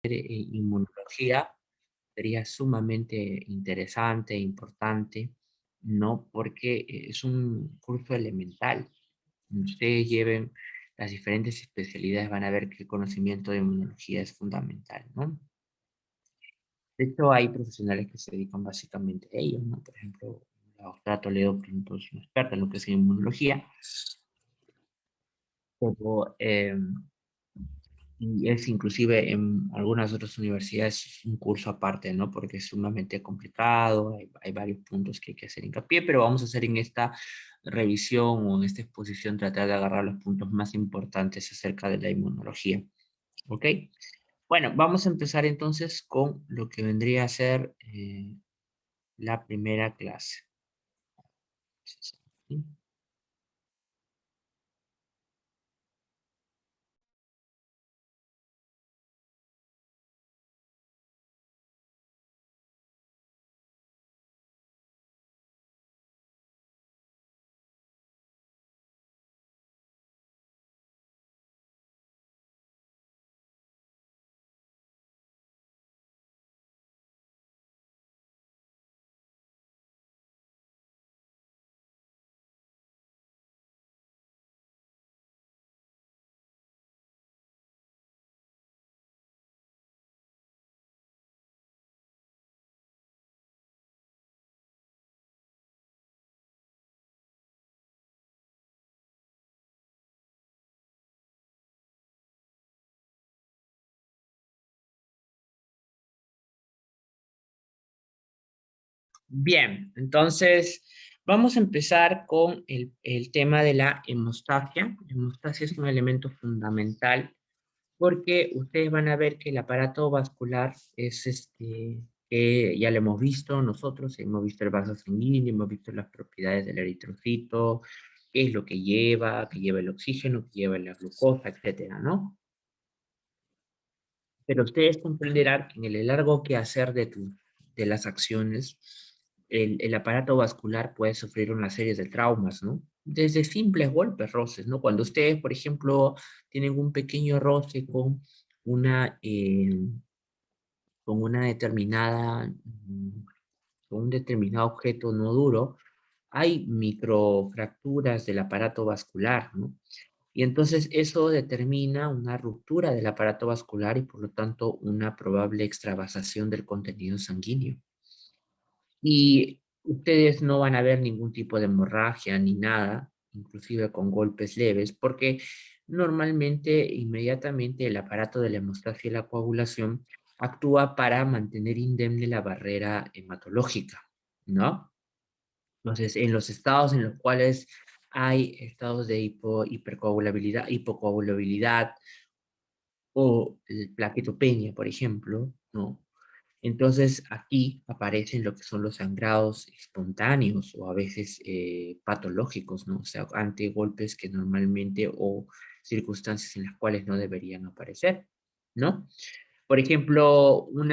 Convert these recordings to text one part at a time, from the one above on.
inmunología sería sumamente interesante e importante, ¿no? Porque es un curso elemental. Cuando ustedes lleven las diferentes especialidades, van a ver que el conocimiento de inmunología es fundamental, ¿no? De hecho, hay profesionales que se dedican básicamente a ello, ¿no? Por ejemplo, la doctora Toledo, por ejemplo, es una experta en lo que es inmunología, pero y es inclusive en algunas otras universidades un curso aparte, ¿no? Porque es sumamente complicado, hay varios puntos que hay que hacer hincapié, pero vamos a hacer en esta revisión o en esta exposición tratar de agarrar los puntos más importantes acerca de la inmunología, ¿ok? Bueno, vamos a empezar entonces con lo que vendría a ser la primera clase. ¿Sí? Bien, entonces vamos a empezar con el tema de la hemostasia. La hemostasia es un elemento fundamental porque ustedes van a ver que el aparato vascular es que ya lo hemos visto nosotros, hemos visto el vaso sanguíneo, hemos visto las propiedades del eritrocito, qué es lo que lleva el oxígeno, que lleva la glucosa, etcétera, ¿no? Pero ustedes comprenderán que en el largo quehacer de las acciones, el aparato vascular puede sufrir una serie de traumas, ¿no? Desde simples golpes, roces, ¿no? Cuando ustedes, por ejemplo, tienen un pequeño roce una, eh, con una determinada, con un determinado objeto no duro, hay microfracturas del aparato vascular, ¿no? Y entonces eso determina una ruptura del aparato vascular y por lo tanto una probable extravasación del contenido sanguíneo. Y ustedes no van a ver ningún tipo de hemorragia ni nada, inclusive con golpes leves, porque normalmente, inmediatamente, el aparato de la hemostasia y la coagulación actúa para mantener indemne la barrera hematológica, ¿no? Entonces, en los estados en los cuales hay estados de hipercoagulabilidad, hipocoagulabilidad o plaquetopenia, por ejemplo, ¿no? Entonces, aquí aparecen lo que son los sangrados espontáneos o a veces patológicos, ¿no? O sea, ante golpes que normalmente o circunstancias en las cuales no deberían aparecer, ¿no? Por ejemplo, un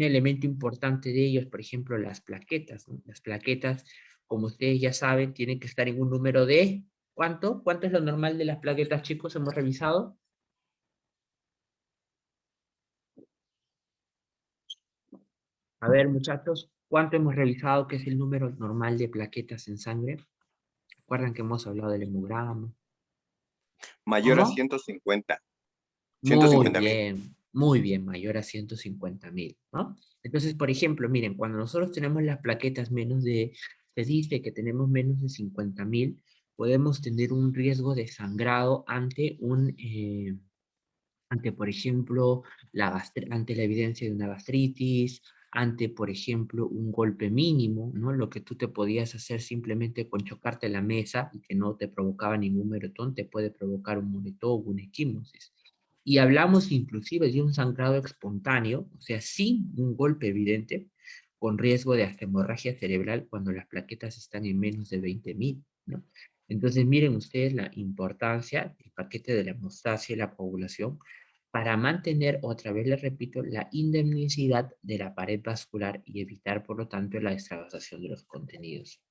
elemento importante de ellos, por ejemplo, las plaquetas, ¿no? Las plaquetas, como ustedes ya saben, tienen que estar en un número de, ¿cuánto? ¿Cuánto es lo normal de las plaquetas, chicos? Hemos revisado. A ver, muchachos, ¿cuánto hemos revisado que es el número normal de plaquetas en sangre? Recuerdan que hemos hablado del hemograma. Mayor a ¿Cómo? 150, 150,000. Muy bien, mayor a 150.000, ¿no? Entonces, por ejemplo, miren, cuando nosotros tenemos las plaquetas se dice que tenemos menos de 50.000, podemos tener un riesgo de sangrado ante, por ejemplo, ante la evidencia de una gastritis, ante, por ejemplo, un golpe mínimo, ¿no? Lo que tú te podías hacer simplemente con chocarte la mesa y que no te provocaba ningún moretón, te puede provocar un moretón o una equimosis. Y hablamos inclusive de un sangrado espontáneo, o sea, sin un golpe evidente, con riesgo de hasta hemorragia cerebral cuando las plaquetas están en menos de 20.000, ¿no? Entonces, miren ustedes la importancia del paquete de la hemostasia y la coagulación para mantener, otra vez les repito, la indemnicidad de la pared vascular y evitar, por lo tanto, la extravasación de los contenidos.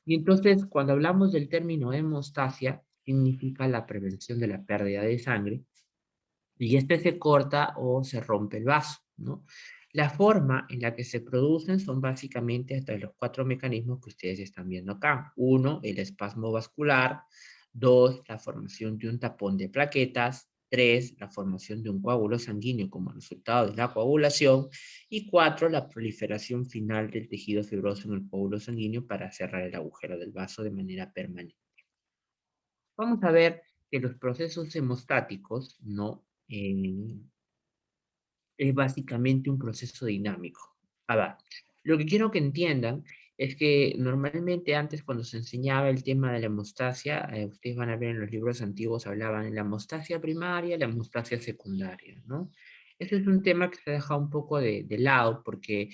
Y entonces, cuando hablamos del término hemostasia, significa la prevención de la pérdida de sangre y este se corta o se rompe el vaso, ¿no? La forma en la que se producen son básicamente hasta los 4 mecanismos que ustedes están viendo acá. Uno, el espasmo vascular. Dos, la formación de un tapón de plaquetas. Tres, la formación de un coágulo sanguíneo como resultado de la coagulación. Y cuatro, la proliferación final del tejido fibroso en el coágulo sanguíneo para cerrar el agujero del vaso de manera permanente. Vamos a ver que los procesos hemostáticos, ¿no? Es básicamente un proceso dinámico. A ver, lo que quiero que entiendan es que normalmente antes cuando se enseñaba el tema de la hemostasia, ustedes van a ver en los libros antiguos hablaban de la hemostasia primaria y la hemostasia secundaria, ¿no? Ese es un tema que se ha dejado un poco de lado porque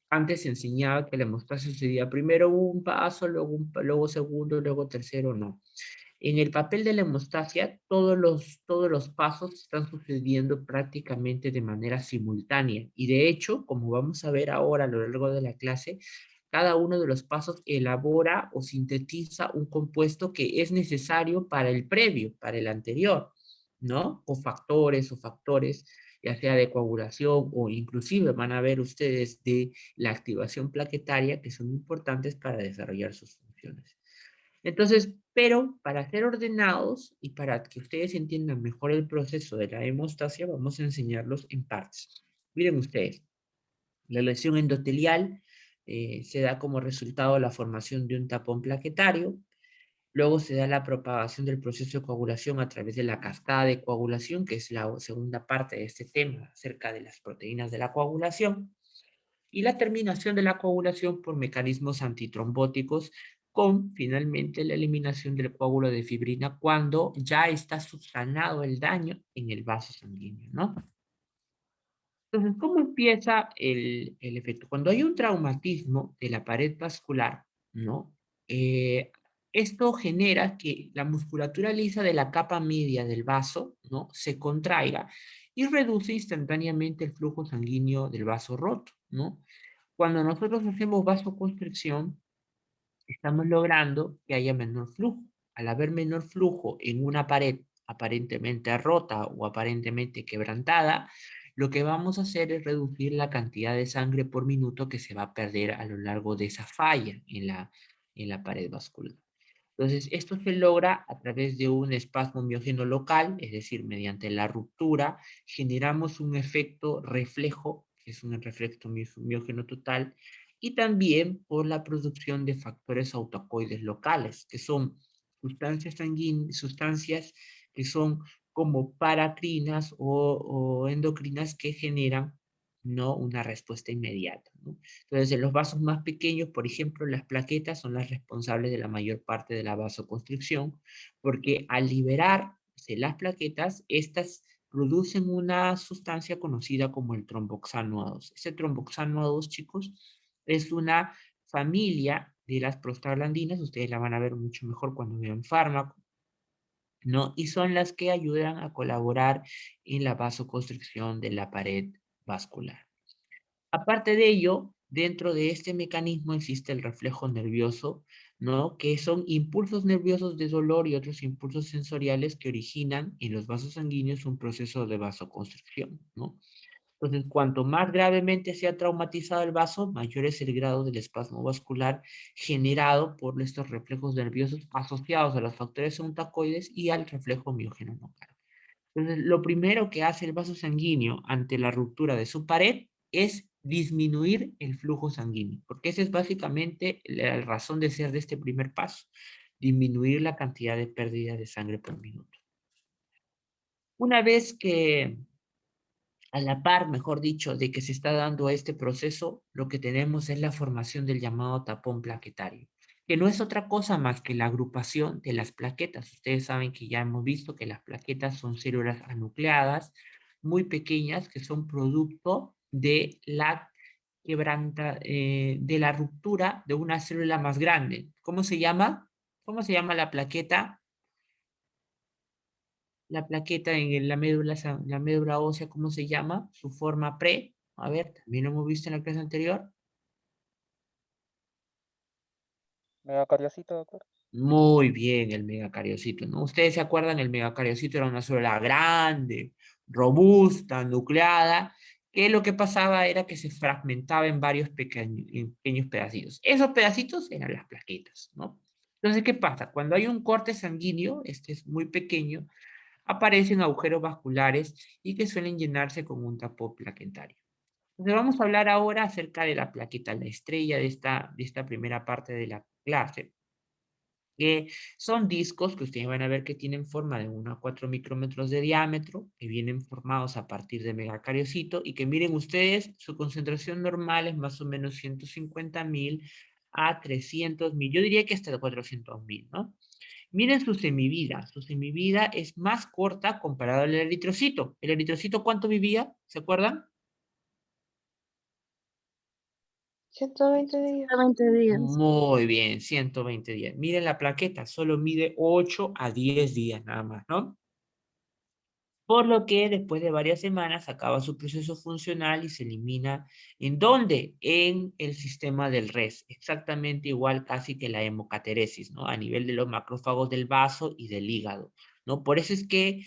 antes se enseñaba que la hemostasia sería primero un paso, luego segundo, luego tercero, no. En el papel de la hemostasia, todos los pasos están sucediendo prácticamente de manera simultánea. Y de hecho, como vamos a ver ahora a lo largo de la clase, cada uno de los pasos elabora o sintetiza un compuesto que es necesario para el previo, para el anterior, ¿no? O factores, ya sea de coagulación o inclusive van a ver ustedes de la activación plaquetaria que son importantes para desarrollar sus funciones. Entonces, pero para ser ordenados y para que ustedes entiendan mejor el proceso de la hemostasia, vamos a enseñarlos en partes. Miren ustedes, la lesión endotelial se da como resultado la formación de un tapón plaquetario, luego se da la propagación del proceso de coagulación a través de la cascada de coagulación, que es la segunda parte de este tema acerca de las proteínas de la coagulación, y la terminación de la coagulación por mecanismos antitrombóticos con finalmente la eliminación del coágulo de fibrina cuando ya está subsanado el daño en el vaso sanguíneo, ¿no? Entonces, ¿cómo empieza el efecto? Cuando hay un traumatismo de la pared vascular, ¿no? Eh, Esto genera que la musculatura lisa de la capa media del vaso, ¿no? Se contraiga y reduce instantáneamente el flujo sanguíneo del vaso roto, ¿no? Cuando nosotros hacemos vasoconstricción, estamos logrando que haya menor flujo. Al haber menor flujo en una pared aparentemente rota o aparentemente quebrantada, lo que vamos a hacer es reducir la cantidad de sangre por minuto que se va a perder a lo largo de esa falla en la pared vascular. Entonces, esto se logra a través de un espasmo miógeno local, es decir, mediante la ruptura, generamos un efecto reflejo, que es un reflejo miógeno total, y también por la producción de factores autocoides locales, que son sustancias sanguíneas, sustancias que son como paracrinas o endocrinas que generan, ¿no?, una respuesta inmediata, ¿no? Entonces, en los vasos más pequeños, por ejemplo, las plaquetas son las responsables de la mayor parte de la vasoconstricción, porque al liberarse las plaquetas, estas producen una sustancia conocida como el tromboxano A2. Ese tromboxano A2, chicos, es una familia de las prostaglandinas, ustedes la van a ver mucho mejor cuando vean fármaco, ¿no? Y son las que ayudan a colaborar en la vasoconstricción de la pared vascular. Aparte de ello, dentro de este mecanismo existe el reflejo nervioso, ¿no? Que son impulsos nerviosos de dolor y otros impulsos sensoriales que originan en los vasos sanguíneos un proceso de vasoconstricción, ¿no? Entonces, cuanto más gravemente sea traumatizado el vaso, mayor es el grado del espasmo vascular generado por estos reflejos nerviosos asociados a los factores ontacoides y al reflejo miógeno local. Entonces, lo primero que hace el vaso sanguíneo ante la ruptura de su pared es disminuir el flujo sanguíneo, porque esa es básicamente la razón de ser de este primer paso, disminuir la cantidad de pérdida de sangre por minuto. Una vez que, a la par, mejor dicho, de que se está dando este proceso, lo que tenemos es la formación del llamado tapón plaquetario, que no es otra cosa más que la agrupación de las plaquetas. Ustedes saben que ya hemos visto que las plaquetas son células anucleadas muy pequeñas que son producto de de la ruptura de una célula más grande. ¿Cómo se llama? ¿Cómo se llama la plaqueta? La plaqueta en la médula ósea, ¿cómo se llama? Su forma pre. A ver, también lo hemos visto en la clase anterior. Megacariocito, doctor. Muy bien, el megacariocito, ¿no? Ustedes se acuerdan, el megacariocito era una célula grande, robusta, nucleada, que lo que pasaba era que se fragmentaba en varios en pequeños pedacitos. Esos pedacitos eran las plaquetas, ¿no? Entonces, ¿qué pasa? Cuando hay un corte sanguíneo, este es muy pequeño, aparecen agujeros vasculares y que suelen llenarse con un tapón plaquetario. Entonces, vamos a hablar ahora acerca de la plaqueta, la estrella de esta primera parte de la clase, que son discos que ustedes van a ver que tienen forma de 1 a 4 micrómetros de diámetro, que vienen formados a partir de megacariocito y que miren ustedes, su concentración normal es más o menos 150.000 a 300.000, yo diría que hasta 400.000, ¿no? Miren su semivida es más corta comparado al eritrocito. ¿El eritrocito cuánto vivía? ¿Se acuerdan? 120 días. 20 días. Muy bien, 120 días. Miren la plaqueta, solo mide 8 a 10 días nada más, ¿no? Por lo que después de varias semanas acaba su proceso funcional y se elimina. ¿En dónde? En el sistema del RES, exactamente igual casi que la hemocateresis, ¿no? A nivel de los macrófagos del vaso y del hígado, ¿no? Por eso es que,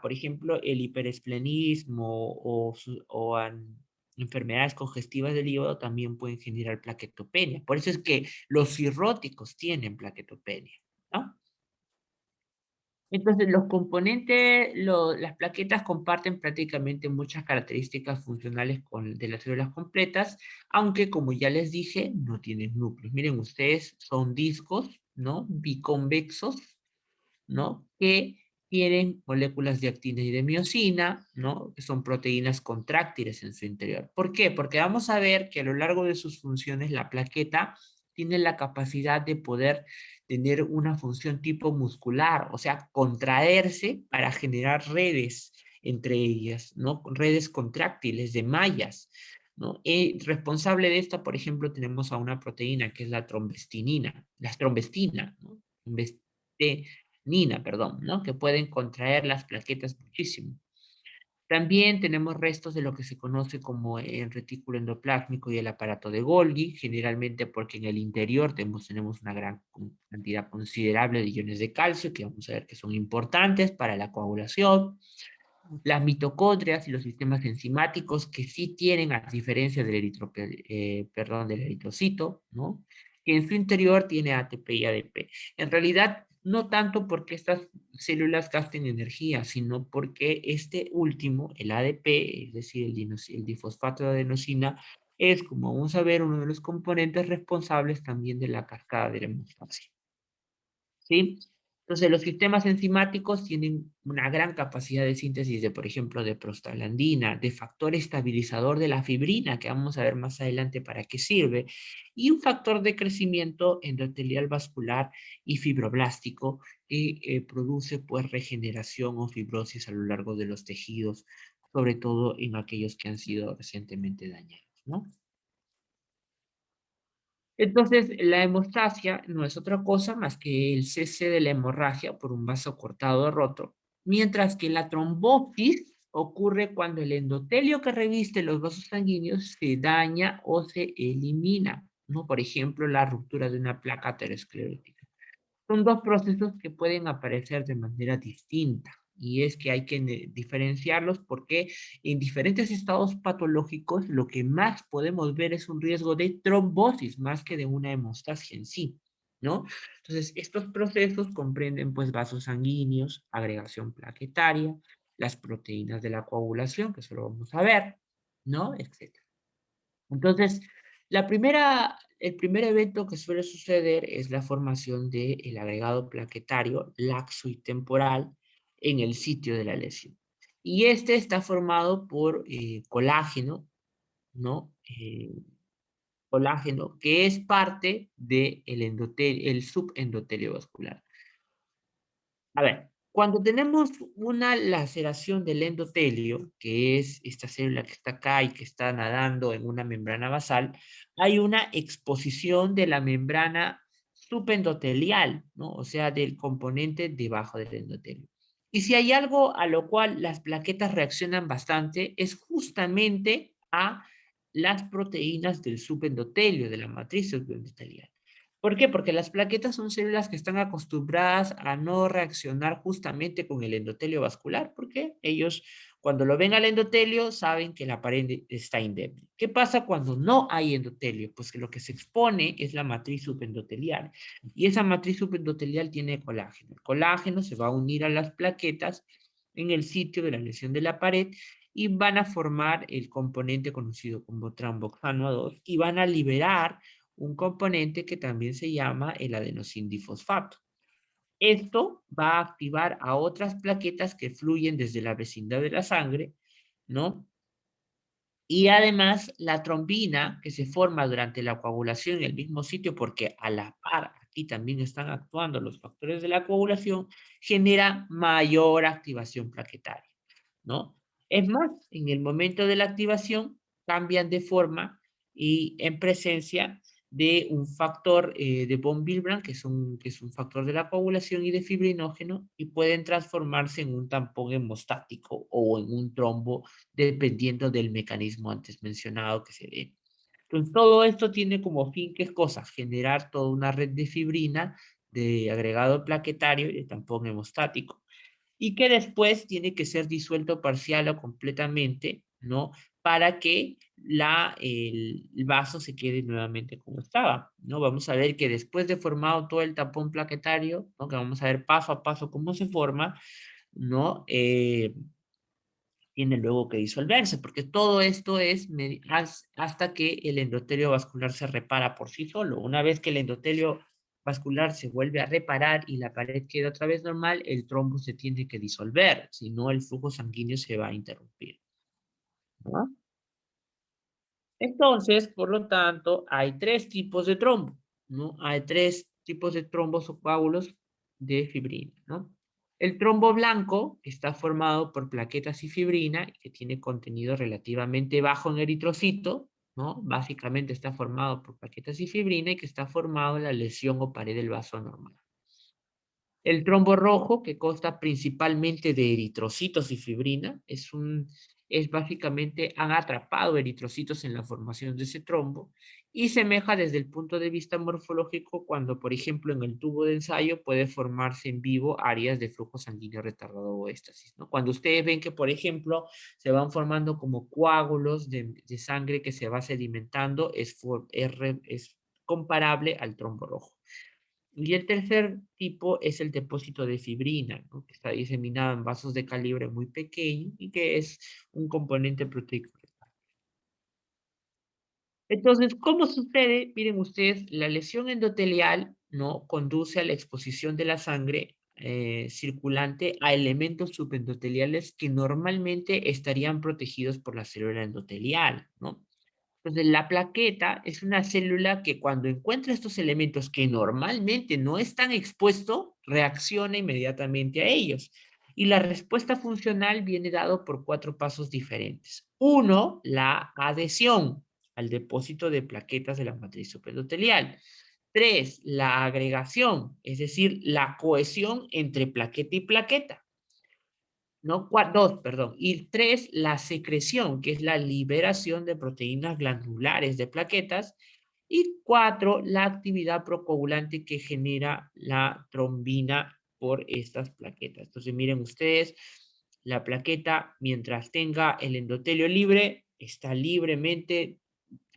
por ejemplo, el hiperesplenismo enfermedades congestivas del hígado también pueden generar plaquetopenia. Por eso es que los cirróticos tienen plaquetopenia, ¿no? Entonces, los componentes, las plaquetas comparten prácticamente muchas características funcionales de las células completas, aunque como ya les dije, no tienen núcleos. Miren ustedes, son discos, ¿no? Biconvexos, ¿no? Que tienen moléculas de actina y de miosina, ¿no? Que son proteínas contráctiles en su interior. ¿Por qué? Porque vamos a ver que a lo largo de sus funciones la plaqueta tiene la capacidad de poder tener una función tipo muscular, o sea, contraerse para generar redes entre ellas, ¿no? Redes contráctiles de mallas, ¿no? Responsable de esto, por ejemplo, tenemos a una proteína que es la trombestina, ¿no? Nina, perdón, ¿no? Que pueden contraer las plaquetas muchísimo. También tenemos restos de lo que se conoce como el retículo endoplásmico y el aparato de Golgi, generalmente porque en el interior tenemos una gran cantidad considerable de iones de calcio, que vamos a ver que son importantes para la coagulación. Las mitocondrias y los sistemas enzimáticos que sí tienen, a diferencia del eritrocito, ¿no? Que en su interior tiene ATP y ADP. En realidad, no tanto porque estas células gasten energía, sino porque este último, el ADP, es decir, el difosfato de adenosina, es, como vamos a ver, uno de los componentes responsables también de la cascada de la hemostasia. ¿Sí? Entonces, los sistemas enzimáticos tienen una gran capacidad de síntesis de, por ejemplo, de prostaglandina, de factor estabilizador de la fibrina, que vamos a ver más adelante para qué sirve, y un factor de crecimiento endotelial vascular y fibroblástico que produce, pues, regeneración o fibrosis a lo largo de los tejidos, sobre todo en aquellos que han sido recientemente dañados, ¿no? Entonces, la hemostasia no es otra cosa más que el cese de la hemorragia por un vaso cortado o roto, mientras que la trombosis ocurre cuando el endotelio que reviste los vasos sanguíneos se daña o se elimina, ¿no? Por ejemplo, la ruptura de una placa aterosclerótica. Son dos procesos que pueden aparecer de manera distinta y es que hay que diferenciarlos porque en diferentes estados patológicos lo que más podemos ver es un riesgo de trombosis más que de una hemostasia en sí, ¿no? Entonces, estos procesos comprenden pues vasos sanguíneos, agregación plaquetaria, las proteínas de la coagulación, que eso lo vamos a ver, ¿no? Etcétera. Entonces, el primer evento que suele suceder es la formación del agregado plaquetario laxo y temporal en el sitio de la lesión. Y este está formado por colágeno, ¿no? Colágeno, que es parte del el subendotelio vascular. A ver, cuando tenemos una laceración del endotelio, que es esta célula que está acá y que está nadando en una membrana basal, hay una exposición de la membrana subendotelial, ¿no? O sea, del componente debajo del endotelio. Y si hay algo a lo cual las plaquetas reaccionan bastante, es justamente a las proteínas del subendotelio, de la matriz subendotelial. ¿Por qué? Porque las plaquetas son células que están acostumbradas a no reaccionar justamente con el endotelio vascular, porque ellos cuando lo ven al endotelio saben que la pared está indemne. ¿Qué pasa cuando no hay endotelio? Pues que lo que se expone es la matriz subendotelial, y esa matriz subendotelial tiene colágeno. El colágeno se va a unir a las plaquetas en el sitio de la lesión de la pared y van a formar el componente conocido como tromboxano A2 y van a liberar un componente que también se llama el adenosindifosfato. Esto va a activar a otras plaquetas que fluyen desde la vecindad de la sangre, ¿no? Y además la trombina que se forma durante la coagulación en el mismo sitio, porque a la par aquí también están actuando los factores de la coagulación, genera mayor activación plaquetaria, ¿no? Es más, en el momento de la activación cambian de forma y en presencia de un factor de von Willebrand, que es un factor de la coagulación y de fibrinógeno, y pueden transformarse en un tampón hemostático o en un trombo, dependiendo del mecanismo antes mencionado que se dé. Entonces, todo esto tiene como fin, ¿qué cosa? Generar toda una red de fibrina, de agregado plaquetario y de tampón hemostático, y que después tiene que ser disuelto parcial o completamente, ¿no? Para que el vaso se quede nuevamente como estaba, ¿no? Vamos a ver que después de formado todo el tapón plaquetario, ¿no? Que vamos a ver paso a paso cómo se forma, ¿no? Tiene luego que disolverse, porque todo esto es hasta que el endotelio vascular se repara por sí solo. Una vez que el endotelio vascular se vuelve a reparar y la pared queda otra vez normal, el trombo se tiene que disolver, si no el flujo sanguíneo se va a interrumpir, ¿no? Entonces, por lo tanto, hay tres tipos de trombo, ¿no? Hay tres tipos de trombos o coágulos de fibrina, ¿no? El trombo blanco está formado por plaquetas y fibrina, que tiene contenido relativamente bajo en eritrocito, ¿no? Básicamente está formado por plaquetas y fibrina y que está formado en la lesión o pared del vaso normal. El trombo rojo, que consta principalmente de eritrocitos y fibrina, es básicamente, han atrapado eritrocitos en la formación de ese trombo y semeja desde el punto de vista morfológico cuando, por ejemplo, en el tubo de ensayo puede formarse en vivo áreas de flujo sanguíneo retardado o éstasis, ¿no? Cuando ustedes ven que, por ejemplo, se van formando como coágulos de sangre que se va sedimentando, es comparable al trombo rojo. Y el tercer tipo es el depósito de fibrina, ¿no? Que está diseminado en vasos de calibre muy pequeño y que es un componente proteico. Entonces, ¿cómo sucede? Miren ustedes, la lesión endotelial, ¿no? Conduce a la exposición de la sangre circulante a elementos subendoteliales que normalmente estarían protegidos por la célula endotelial, ¿no? Entonces, la plaqueta es una célula que cuando encuentra estos elementos que normalmente no están expuestos, reacciona inmediatamente a ellos. Y la respuesta funcional viene dado por 4 pasos diferentes. Uno, la adhesión al depósito de plaquetas de la matriz subendotelial. 3, la agregación, es decir, la cohesión entre plaqueta y plaqueta. ¿No? Dos, perdón. Y tres, la secreción, que es la liberación de proteínas glandulares de plaquetas. Y cuatro, la actividad procoagulante que genera la trombina por estas plaquetas. Entonces, miren ustedes, la plaqueta, mientras tenga el endotelio libre, está libremente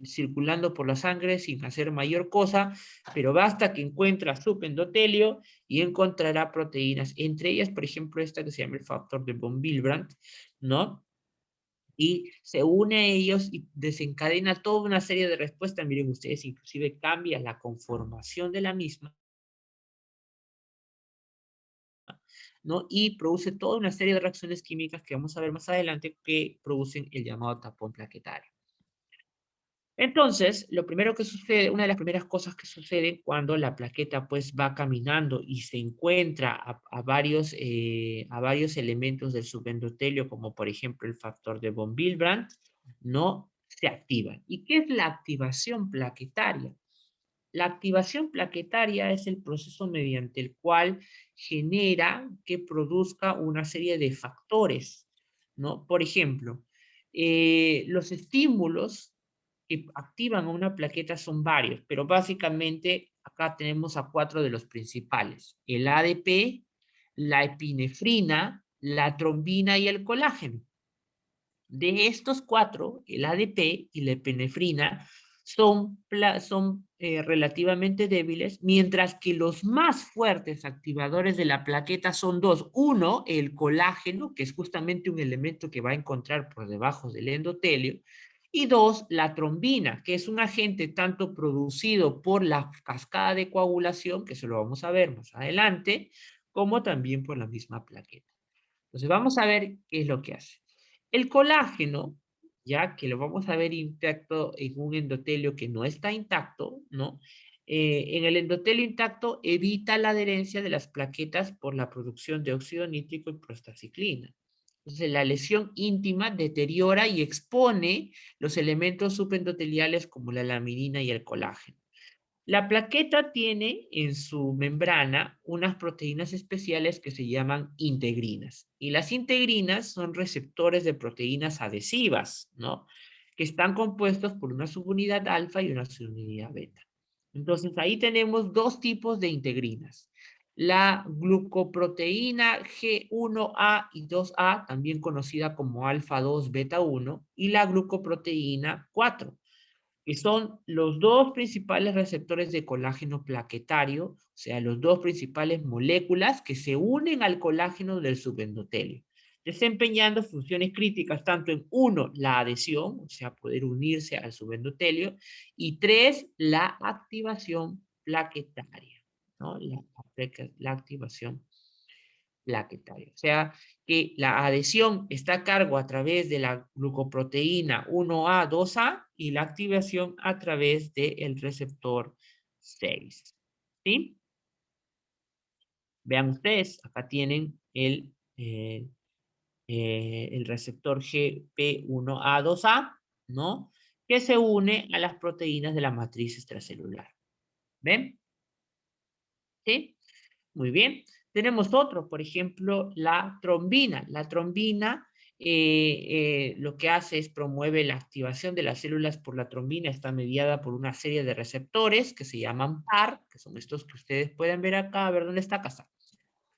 circulando por la sangre sin hacer mayor cosa, pero basta que encuentra subendotelio y encontrará proteínas, entre ellas, por ejemplo, esta que se llama el factor de von Willebrand, ¿no? Y se une a ellos y desencadena toda una serie de respuestas. Miren ustedes, inclusive cambia la conformación de la misma, ¿no? Y produce toda una serie de reacciones químicas que vamos a ver más adelante que producen el llamado tapón plaquetario. Entonces, lo primero que sucede, una de las primeras cosas que sucede cuando la plaqueta pues va caminando y se encuentra a varios elementos del subendotelio, como por ejemplo el factor de von Willebrand, no se activan. ¿Y qué es la activación plaquetaria? La activación plaquetaria es el proceso mediante el cual genera que produzca una serie de factores, ¿no? Por ejemplo, los estímulos que activan a una plaqueta son varios, pero básicamente acá tenemos a 4 de los principales. El ADP, la epinefrina, la trombina y el colágeno. De estos 4, el ADP y la epinefrina son relativamente débiles, mientras que los más fuertes activadores de la plaqueta son 2. Uno, el colágeno, que es justamente un elemento que va a encontrar por debajo del endotelio, y 2, la trombina, que es un agente tanto producido por la cascada de coagulación, que eso lo vamos a ver más adelante, como también por la misma plaqueta. Entonces vamos a ver qué es lo que hace. El colágeno, ya que lo vamos a ver intacto en un endotelio que no está intacto, ¿no? En el endotelio intacto evita la adherencia de las plaquetas por la producción de óxido nítrico y prostaciclina. Entonces la lesión íntima deteriora y expone los elementos subendoteliales como la laminina y el colágeno. La plaqueta tiene en su membrana unas proteínas especiales que se llaman integrinas. Y las integrinas son receptores de proteínas adhesivas, ¿no? Que están compuestos por una subunidad alfa y una subunidad beta. Entonces, ahí tenemos 2 tipos de integrinas. La glucoproteína G1A y 2A, también conocida como alfa 2 beta 1, y la glucoproteína 4, que son los 2 principales receptores de colágeno plaquetario, o sea, los 2 principales moléculas que se unen al colágeno del subendotelio, desempeñando funciones críticas tanto en 1, la adhesión, o sea, poder unirse al subendotelio, y 3, la activación plaquetaria, ¿no? La activación plaquetaria. O sea, que la adhesión está a cargo a través de la glucoproteína 1A, 2A y la activación a través del receptor 6. ¿Sí? Vean ustedes, acá tienen el receptor GP1A2A, ¿no? Que se une a las proteínas de la matriz extracelular. ¿Ven? ¿Sí? Muy bien. Tenemos otro, por ejemplo, la trombina. La trombina lo que hace es promueve la activación de las células por la trombina. Está mediada por una serie de receptores que se llaman PAR, que son estos que ustedes pueden ver acá. A ver dónde está acá,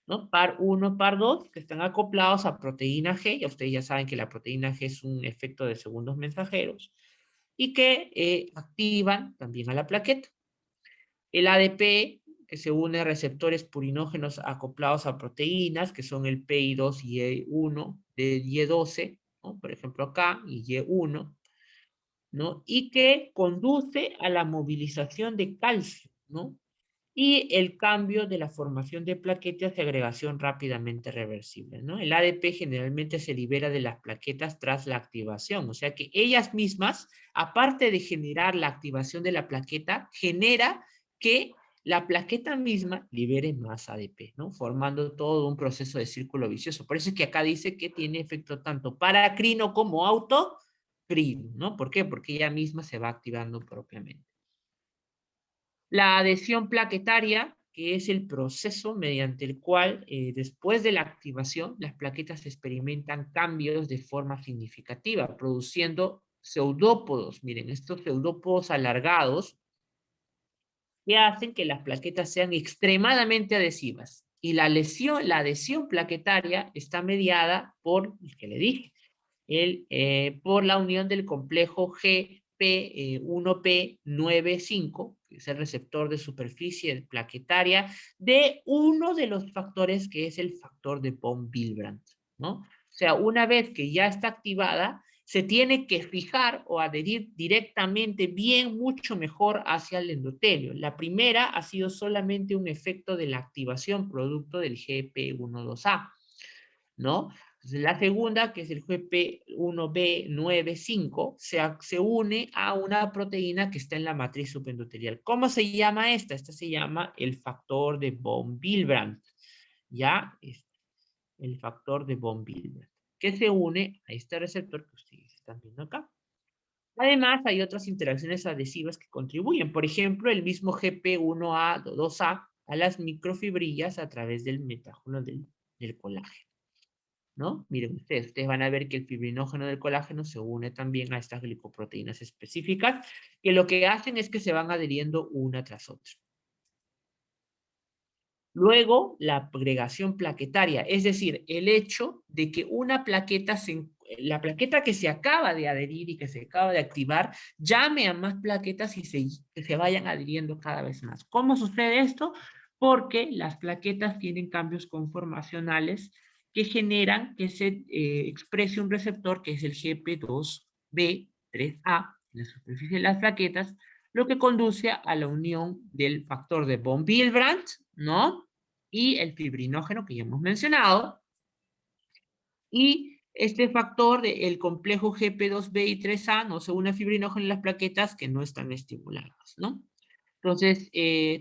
¿no? PAR 1, PAR 2, que están acoplados a proteína G. Ya ustedes ya saben que la proteína G es un efecto de segundos mensajeros y que activan también a la plaqueta. El ADP, que se une a receptores purinógenos acoplados a proteínas, que son el PI2 y E1 de Y12, ¿no? Por ejemplo acá, y Y1, ¿no? Y que conduce a la movilización de calcio, ¿no? Y el cambio de la formación de plaquetas de agregación rápidamente reversible, ¿no? El ADP generalmente se libera de las plaquetas tras la activación, o sea que ellas mismas, aparte de generar la activación de la plaqueta, genera que la plaqueta misma libere más ADP, ¿no? Formando todo un proceso de círculo vicioso. Por eso es que acá dice que tiene efecto tanto paracrino como autocrino, ¿no? ¿Por qué? Porque ella misma se va activando propiamente. La adhesión plaquetaria, que es el proceso mediante el cual, después de la activación, las plaquetas experimentan cambios de forma significativa, produciendo pseudópodos. Miren, estos pseudópodos alargados que hacen que las plaquetas sean extremadamente adhesivas. Y la adhesión plaquetaria está mediada por, el que le dije, por la unión del complejo GP1P95, que es el receptor de superficie plaquetaria, de uno de los factores que es el factor de von Willebrand, ¿no? O sea, una vez que ya está activada, se tiene que fijar o adherir directamente bien, mucho mejor hacia el endotelio. La primera ha sido solamente un efecto de la activación producto del GP12A, ¿no? Entonces, la segunda, que es el GP1B95, se une a una proteína que está en la matriz subendotelial. ¿Cómo se llama esta? Esta se llama el factor de von Willebrand, ¿ya? El factor de von Willebrand, que se une a este receptor que ustedes están viendo acá. Además, hay otras interacciones adhesivas que contribuyen. Por ejemplo, el mismo GP1A, 2A, a las microfibrillas a través del metágeno del colágeno, ¿no? Miren ustedes van a ver que el fibrinógeno del colágeno se une también a estas glicoproteínas específicas, que lo que hacen es que se van adheriendo una tras otra. Luego, la agregación plaquetaria, es decir, el hecho de que una plaqueta, la plaqueta que se acaba de adherir y que se acaba de activar, llame a más plaquetas y que se vayan adhiriendo cada vez más. ¿Cómo sucede esto? Porque las plaquetas tienen cambios conformacionales que generan que se exprese un receptor que es el GP2B3A en la superficie de las plaquetas, lo que conduce a la unión del factor de von Willebrand, ¿no? Y el fibrinógeno que ya hemos mencionado, y este factor del complejo GP2B y 3A no se une a fibrinógeno en las plaquetas que no están estimuladas, ¿no? Entonces,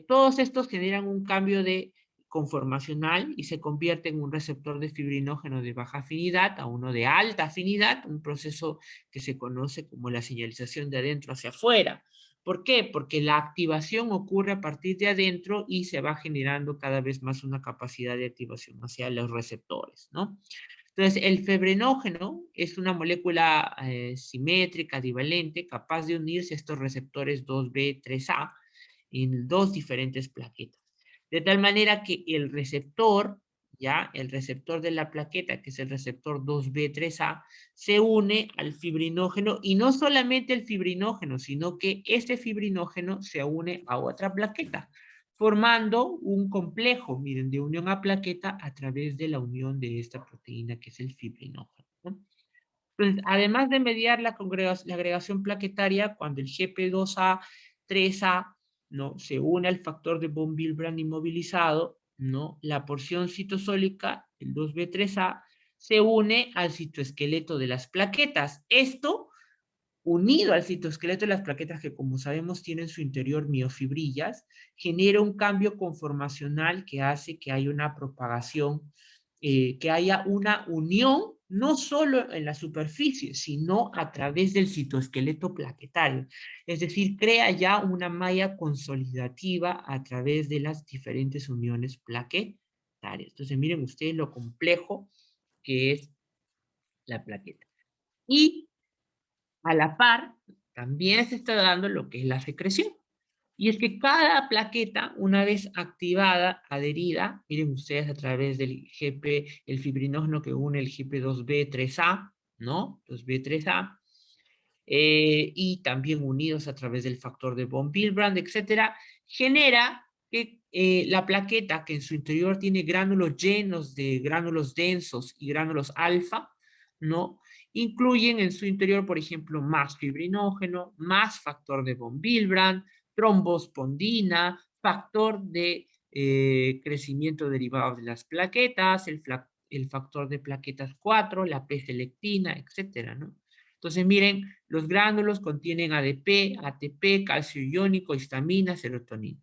todos estos generan un cambio de conformacional y se convierte en un receptor de fibrinógeno de baja afinidad a uno de alta afinidad, un proceso que se conoce como la señalización de adentro hacia afuera. ¿Por qué? Porque la activación ocurre a partir de adentro y se va generando cada vez más una capacidad de activación hacia los receptores, ¿no? Entonces, el fibrinógeno es una molécula simétrica, divalente, capaz de unirse a estos receptores 2B, 3A en dos diferentes plaquetas. De tal manera que el receptor, ya, el receptor de la plaqueta, que es el receptor 2B3A, se une al fibrinógeno, y no solamente el fibrinógeno, sino que este fibrinógeno se une a otra plaqueta, formando un complejo, miren, de unión a plaqueta a través de la unión de esta proteína que es el fibrinógeno, ¿no? Entonces, además de mediar la agregación plaquetaria, cuando el GP2A, 3A, ¿no? Se une al factor de von Willebrand inmovilizado, ¿no? La porción citosólica, el 2B3A, se une al citoesqueleto de las plaquetas. Esto, unido al citoesqueleto de las plaquetas, que como sabemos tienen su interior miofibrillas, genera un cambio conformacional que hace que haya una propagación, que haya una unión, no solo en la superficie, sino a través del citoesqueleto plaquetario. Es decir, crea ya una malla consolidativa a través de las diferentes uniones plaquetarias. Entonces, miren ustedes lo complejo que es la plaqueta. Y a la par, también se está dando lo que es la secreción. Y es que cada plaqueta, una vez activada, adherida, miren ustedes a través del GP, el fibrinógeno que une el GP2B3A, ¿no? 2B3A, y también unidos a través del factor de von Willebrand, etcétera, genera que la plaqueta, que en su interior tiene gránulos llenos de gránulos densos y gránulos alfa, ¿no? Incluyen en su interior, por ejemplo, más fibrinógeno, más factor de von Willebrand, trombospondina, factor de crecimiento derivado de las plaquetas, el factor de plaquetas 4, la P-selectina, etcétera, ¿no? Entonces, miren, los gránulos contienen ADP, ATP, calcio iónico, histamina, serotonina.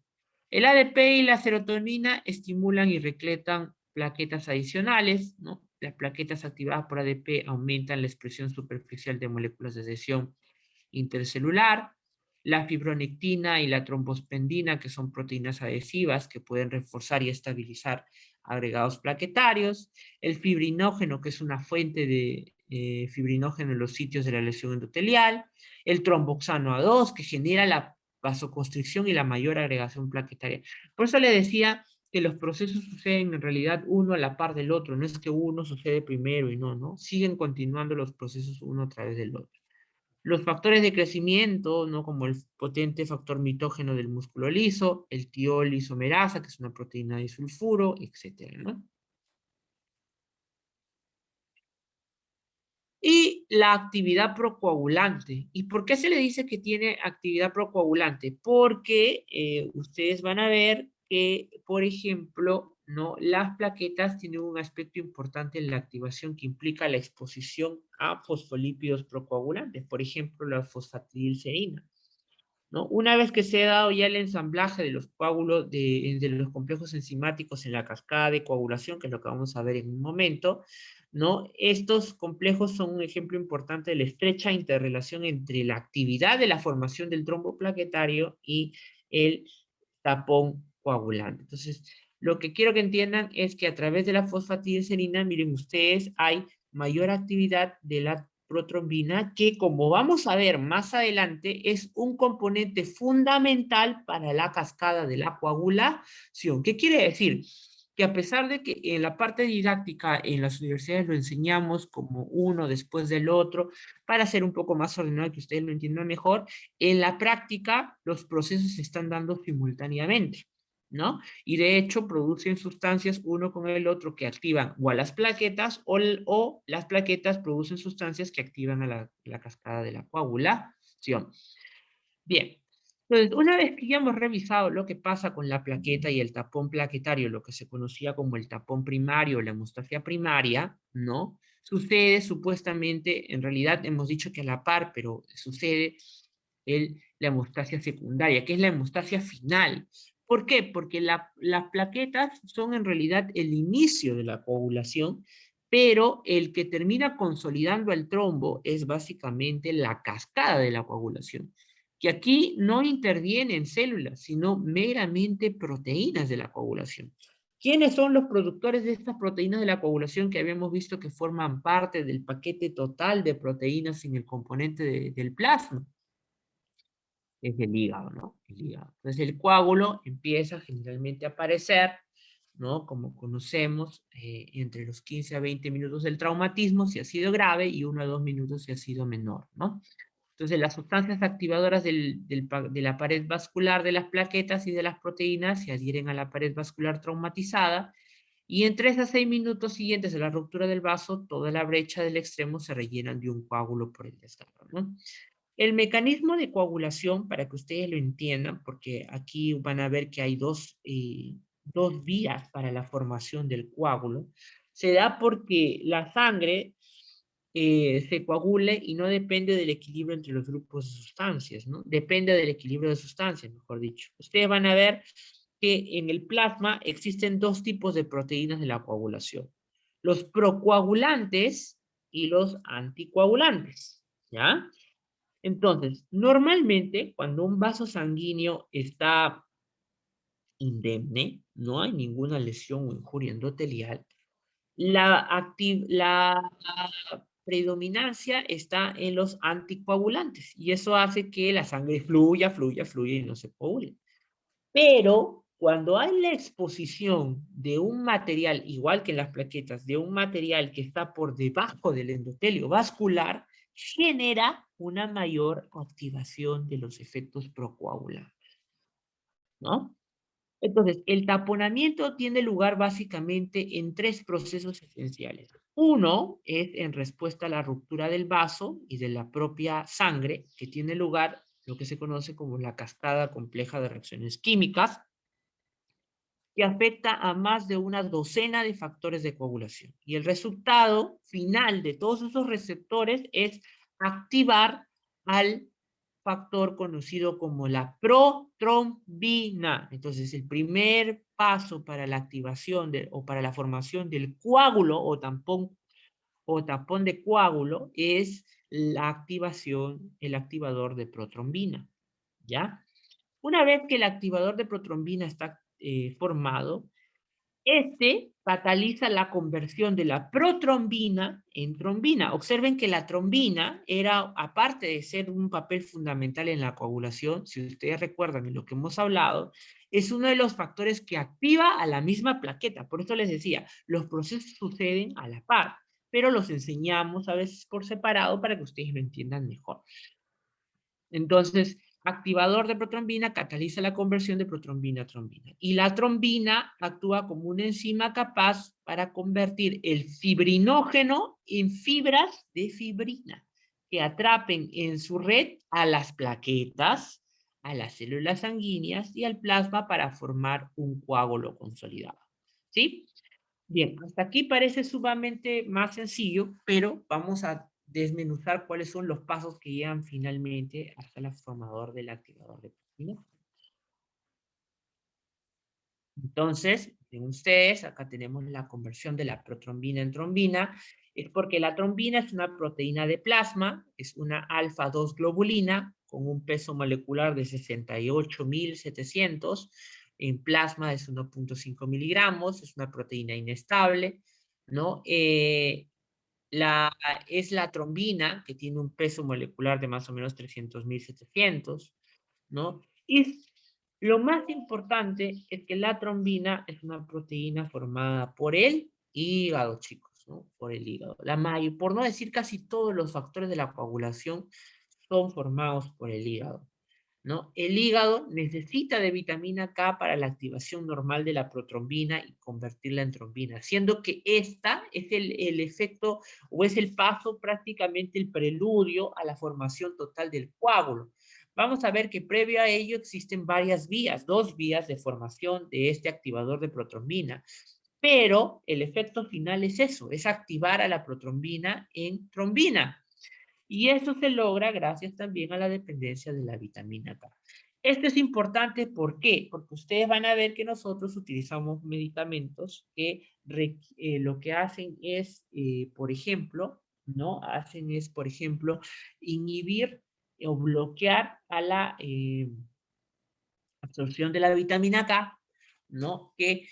El ADP y la serotonina estimulan y reclutan plaquetas adicionales, ¿no? Las plaquetas activadas por ADP aumentan la expresión superficial de moléculas de adhesión intercelular. La fibronectina y la trombospendina, que son proteínas adhesivas que pueden reforzar y estabilizar agregados plaquetarios. El fibrinógeno, que es una fuente de fibrinógeno en los sitios de la lesión endotelial. El tromboxano A2, que genera la vasoconstricción y la mayor agregación plaquetaria. Por eso le decía que los procesos suceden en realidad uno a la par del otro, no es que uno sucede primero y no, ¿no? Siguen continuando los procesos uno a través del otro. Los factores de crecimiento, ¿no? Como el potente factor mitógeno del músculo liso, el tiol isomerasa, que es una proteína de sulfuro, etcétera, ¿no? Y la actividad procoagulante. ¿Y por qué se le dice que tiene actividad procoagulante? Porque ustedes van a ver que, por ejemplo, ¿no? Las plaquetas tienen un aspecto importante en la activación que implica la exposición a fosfolípidos procoagulantes, por ejemplo, la fosfatidilcerina, ¿no? Una vez que se ha dado ya el ensamblaje de los coágulos, de los complejos enzimáticos en la cascada de coagulación, que es lo que vamos a ver en un momento, ¿no? Estos complejos son un ejemplo importante de la estrecha interrelación entre la actividad de la formación del trombo plaquetario y el tapón coagulante. Entonces, lo que quiero que entiendan es que a través de la fosfatidilcerina, miren ustedes, hay mayor actividad de la protrombina, que como vamos a ver más adelante, es un componente fundamental para la cascada de la coagulación. ¿Qué quiere decir? Que a pesar de que en la parte didáctica en las universidades lo enseñamos como uno después del otro, para ser un poco más ordenado y que ustedes lo entiendan mejor, en la práctica los procesos se están dando simultáneamente, ¿no? Y de hecho producen sustancias uno con el otro que activan o a las plaquetas o las plaquetas producen sustancias que activan a la cascada de la coagulación. Bien, entonces una vez que ya hemos revisado lo que pasa con la plaqueta y el tapón plaquetario, lo que se conocía como el tapón primario o la hemostasia primaria, ¿no? Sucede supuestamente, en realidad hemos dicho que a la par, pero sucede la hemostasia secundaria, que es la hemostasia final. ¿Por qué? Porque las plaquetas son en realidad el inicio de la coagulación, pero el que termina consolidando el trombo es básicamente la cascada de la coagulación, que aquí no intervienen células, sino meramente proteínas de la coagulación. ¿Quiénes son los productores de estas proteínas de la coagulación que habíamos visto que forman parte del paquete total de proteínas en el componente del plasma? Es el hígado, ¿no? El hígado. Entonces el coágulo empieza generalmente a aparecer, ¿no? Como conocemos, entre los 15 a 20 minutos del traumatismo, si ha sido grave, y 1 a 2 minutos si ha sido menor, ¿no? Entonces las sustancias activadoras de la pared vascular de las plaquetas y de las proteínas se adhieren a la pared vascular traumatizada, y en 3 a 6 minutos siguientes a la ruptura del vaso, toda la brecha del extremo se rellena de un coágulo por el desgarro, ¿no? El mecanismo de coagulación, para que ustedes lo entiendan, porque aquí van a ver que hay dos vías para la formación del coágulo, se da porque la sangre se coagule y no depende del equilibrio entre los grupos de sustancias, ¿no? Depende del equilibrio de sustancias, mejor dicho. Ustedes van a ver que en el plasma existen dos tipos de proteínas de la coagulación: los procoagulantes y los anticoagulantes, ¿ya? Entonces, normalmente, cuando un vaso sanguíneo está indemne, no hay ninguna lesión o injuria endotelial, la predominancia está en los anticoagulantes, y eso hace que la sangre fluya y no se coagule. Pero cuando hay la exposición de un material, igual que en las plaquetas, de un material que está por debajo del endotelio vascular, genera una mayor activación de los efectos procoagulantes, ¿no? Entonces, el taponamiento tiene lugar básicamente en 3 procesos esenciales. Uno es en respuesta a la ruptura del vaso y de la propia sangre, que tiene lugar lo que se conoce como la cascada compleja de reacciones químicas, que afecta a más de una docena de factores de coagulación. Y el resultado final de todos esos receptores es activar al factor conocido como la protrombina. Entonces, el primer paso para la activación o para la formación del coágulo o tapón de coágulo es la activación, el activador de protrombina, ¿ya? Una vez que el activador de protrombina está formado, este cataliza la conversión de la protrombina en trombina. Observen que la trombina era, aparte de ser un papel fundamental en la coagulación, si ustedes recuerdan en lo que hemos hablado, es uno de los factores que activa a la misma plaqueta. Por eso les decía, los procesos suceden a la par, pero los enseñamos a veces por separado para que ustedes lo entiendan mejor. Entonces, activador de protrombina cataliza la conversión de protrombina a trombina. Y la trombina actúa como una enzima capaz para convertir el fibrinógeno en fibras de fibrina, que atrapen en su red a las plaquetas, a las células sanguíneas y al plasma para formar un coágulo consolidado. ¿Sí? Bien, hasta aquí parece sumamente más sencillo, pero vamos a desmenuzar cuáles son los pasos que llegan finalmente hasta el formador del activador de proteína. Entonces, en ustedes, acá tenemos la conversión de la protrombina en trombina. Es porque la trombina es una proteína de plasma, es una alfa-2 globulina con un peso molecular de 68.700. En plasma es 1.5 miligramos, es una proteína inestable, ¿no? es la trombina, que tiene un peso molecular de más o menos 300.700, ¿no? Y lo más importante es que la trombina es una proteína formada por el hígado, chicos, ¿no? Por el hígado. Por no decir casi todos los factores de la coagulación son formados por el hígado, ¿no? El hígado necesita de vitamina K para la activación normal de la protrombina y convertirla en trombina, siendo que esta es el efecto o es el paso, prácticamente el preludio a la formación total del coágulo. Vamos a ver que previo a ello existen varias vías, 2 vías de formación de este activador de protrombina, pero el efecto final es eso, es activar a la protrombina en trombina. Y eso se logra gracias también a la dependencia de la vitamina K. Esto es importante, ¿por qué? Porque ustedes van a ver que nosotros utilizamos medicamentos que lo que hacen es, por ejemplo, ¿no? Hacen es, por ejemplo, inhibir o bloquear a la absorción de la vitamina K, ¿no? Que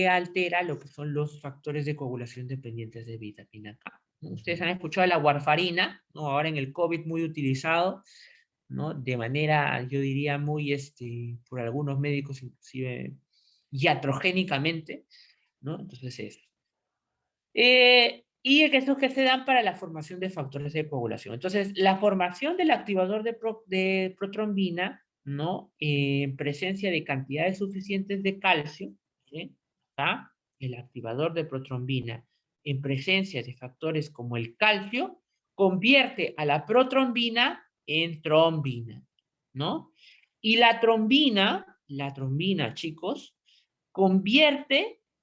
altera lo que son los factores de coagulación dependientes de vitamina K. ¿No? Ustedes han escuchado la warfarina, ¿no? Ahora en el COVID muy utilizado, ¿no? De manera, yo diría, muy, por algunos médicos inclusive iatrogénicamente, ¿no? Entonces es. Y esos que se dan para la formación de factores de coagulación. Entonces, la formación del activador de protrombina, ¿no? En presencia de cantidades suficientes de calcio, ¿sí? ¿Está? El activador de protrombina en presencia de factores como el calcio, convierte a la protrombina en trombina, ¿no? Y la trombina, chicos,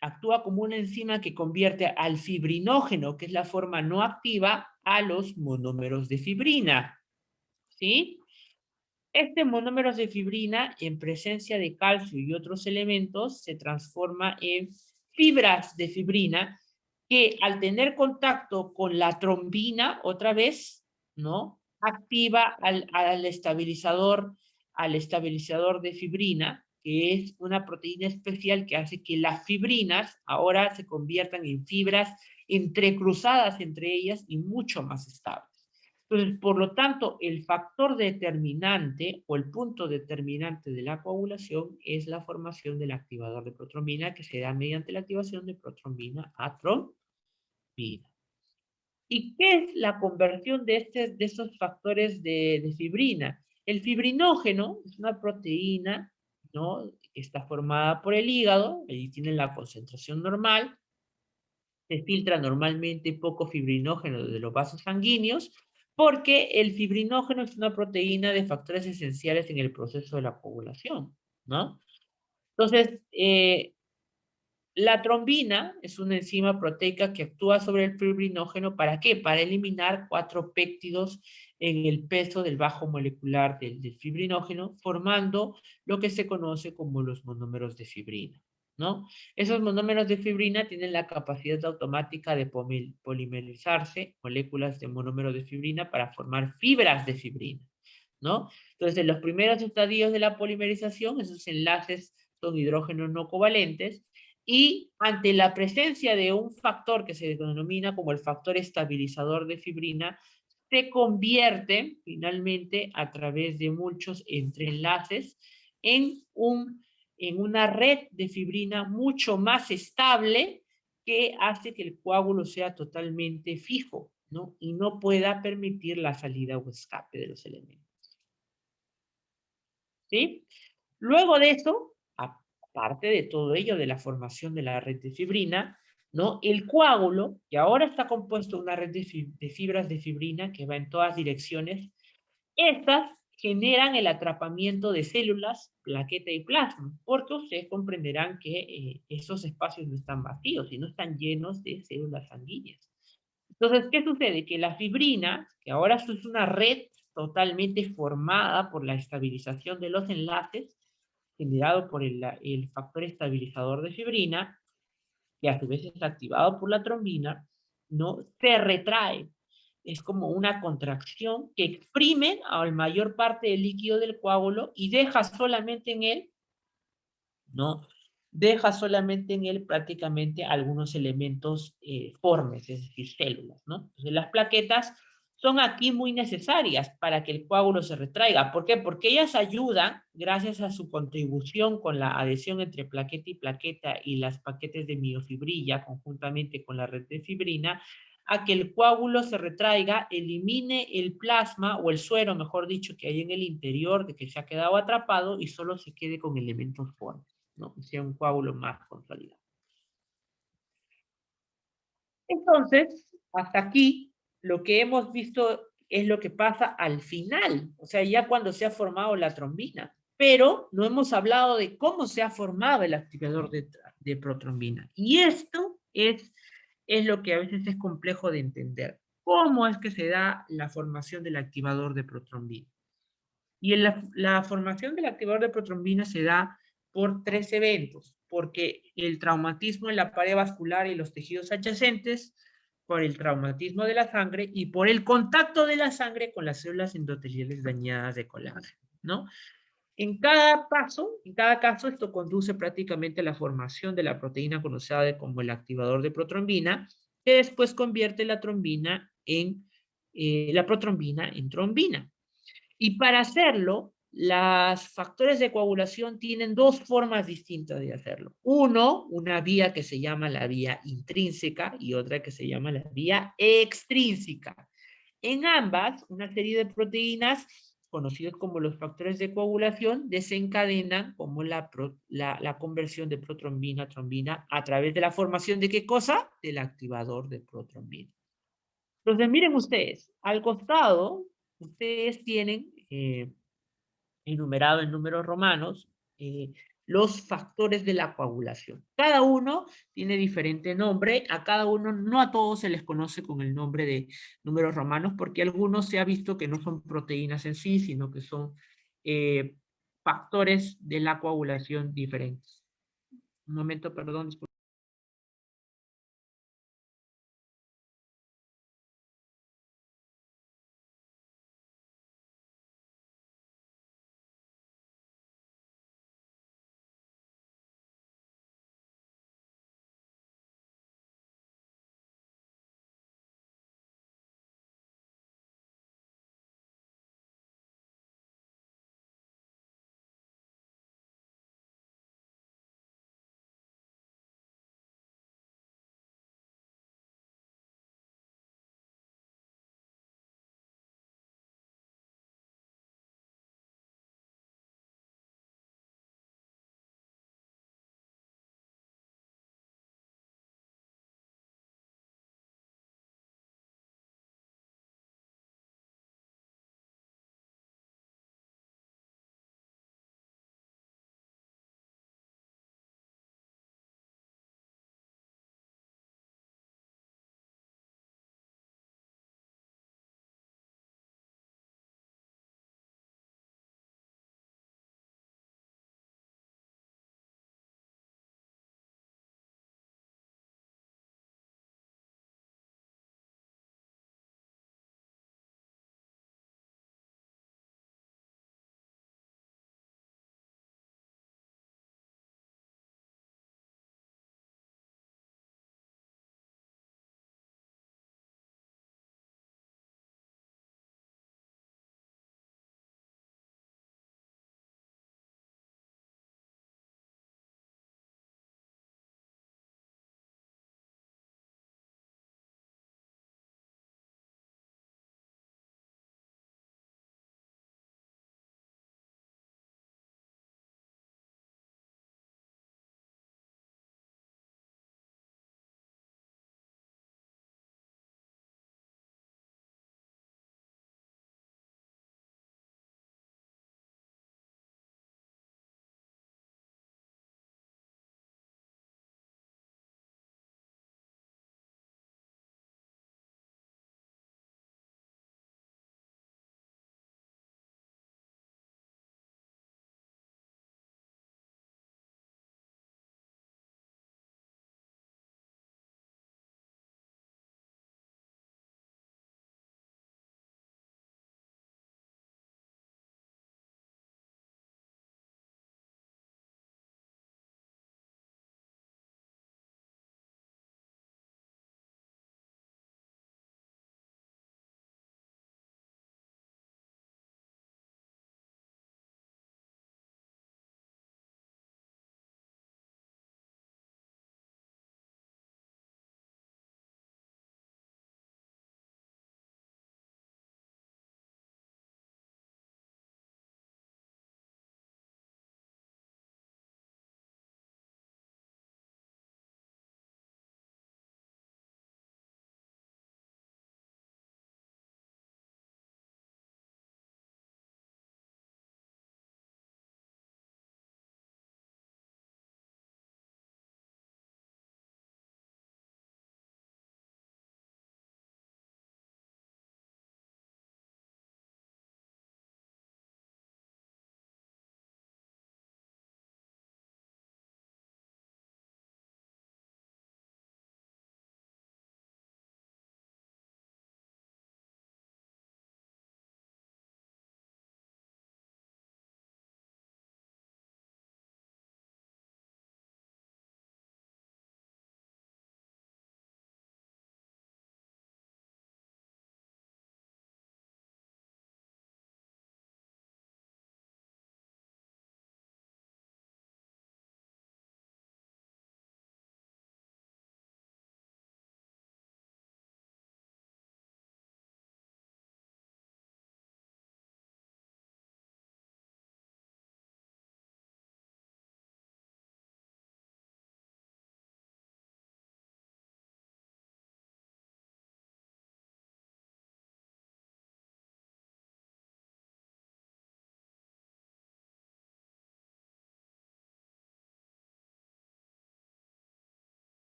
actúa como una enzima que convierte al fibrinógeno, que es la forma no activa, a los monómeros de fibrina, ¿sí? Este monómero de fibrina, en presencia de calcio y otros elementos, se transforma en fibras de fibrina que al tener contacto con la trombina, otra vez, ¿no? Activa al estabilizador de fibrina, que es una proteína especial que hace que las fibrinas ahora se conviertan en fibras entrecruzadas entre ellas y mucho más estables. Entonces, por lo tanto, el factor determinante o el punto determinante de la coagulación es la formación del activador de protrombina que se da mediante la activación de protrombina a trombina. ¿Y qué es la conversión de estos factores de fibrina? El fibrinógeno es una proteína, ¿no? Que está formada por el hígado, ahí tiene la concentración normal, se filtra normalmente poco fibrinógeno de los vasos sanguíneos, porque el fibrinógeno es una proteína de factores esenciales en el proceso de la coagulación, ¿no? Entonces, la trombina es una enzima proteica que actúa sobre el fibrinógeno, ¿para qué? Para eliminar 4 péptidos en el peso del bajo molecular del fibrinógeno, formando lo que se conoce como los monómeros de fibrina, ¿no? Esos monómeros de fibrina tienen la capacidad automática de polimerizarse, moléculas de monómero de fibrina, para formar fibras de fibrina, ¿no? Entonces, en los primeros estadios de la polimerización, esos enlaces son hidrógenos no covalentes, y ante la presencia de un factor que se denomina como el factor estabilizador de fibrina, se convierte finalmente a través de muchos entreenlaces en una red de fibrina mucho más estable que hace que el coágulo sea totalmente fijo, ¿no? Y no pueda permitir la salida o escape de los elementos. ¿Sí? Luego de eso, aparte de todo ello, de la formación de la red de fibrina, ¿no? El coágulo, que ahora está compuesto de una red de fibras de fibrina que va en todas direcciones, estas generan el atrapamiento de células, plaqueta y plasma, porque ustedes comprenderán que esos espacios no están vacíos, sino están llenos de células sanguíneas. Entonces, ¿qué sucede? Que la fibrina, que ahora es una red totalmente formada por la estabilización de los enlaces, generado por el factor estabilizador de fibrina, que a su vez es activado por la trombina, ¿no? Se retrae. Es como una contracción que exprime a la mayor parte del líquido del coágulo y deja solamente en él, ¿no? deja solamente en él prácticamente algunos elementos formes, es decir, células, ¿no? Entonces las plaquetas son aquí muy necesarias para que el coágulo se retraiga. ¿Por qué? Porque ellas ayudan, gracias a su contribución con la adhesión entre plaqueta y las paquetes de miofibrilla, conjuntamente con la red de fibrina, a que el coágulo se retraiga, elimine el plasma o el suero, mejor dicho, que hay en el interior de que se ha quedado atrapado y solo se quede con elementos formes, ¿no? Sea un coágulo más consolidado. Entonces, hasta aquí, lo que hemos visto es lo que pasa al final, o sea, ya cuando se ha formado la trombina, pero no hemos hablado de cómo se ha formado el activador de protrombina. Y esto es lo que a veces es complejo de entender. ¿Cómo es que se da la formación del activador de protrombina? Y en la formación del activador de protrombina se da por tres eventos, porque el traumatismo en la pared vascular y los tejidos adyacentes, por el traumatismo de la sangre y por el contacto de la sangre con las células endoteliales dañadas de colágeno, ¿no? En cada caso, esto conduce prácticamente a la formación de la proteína conocida como el activador de protrombina, que después convierte la protrombina en trombina. Y para hacerlo, los factores de coagulación tienen dos formas distintas de hacerlo. Uno, una vía que se llama la vía intrínseca y otra que se llama la vía extrínseca. En ambas, una serie de proteínas, conocidos como los factores de coagulación, desencadenan como la conversión de protrombina a trombina a través de la formación de ¿qué cosa? Del activador de protrombina. Entonces, miren ustedes, al costado, ustedes tienen enumerado en números romanos los factores de la coagulación. Cada uno tiene diferente nombre, a cada uno, no a todos se les conoce con el nombre de números romanos, porque algunos se ha visto que no son proteínas en sí, sino que son factores de la coagulación diferentes. Un momento, perdón, disculpen.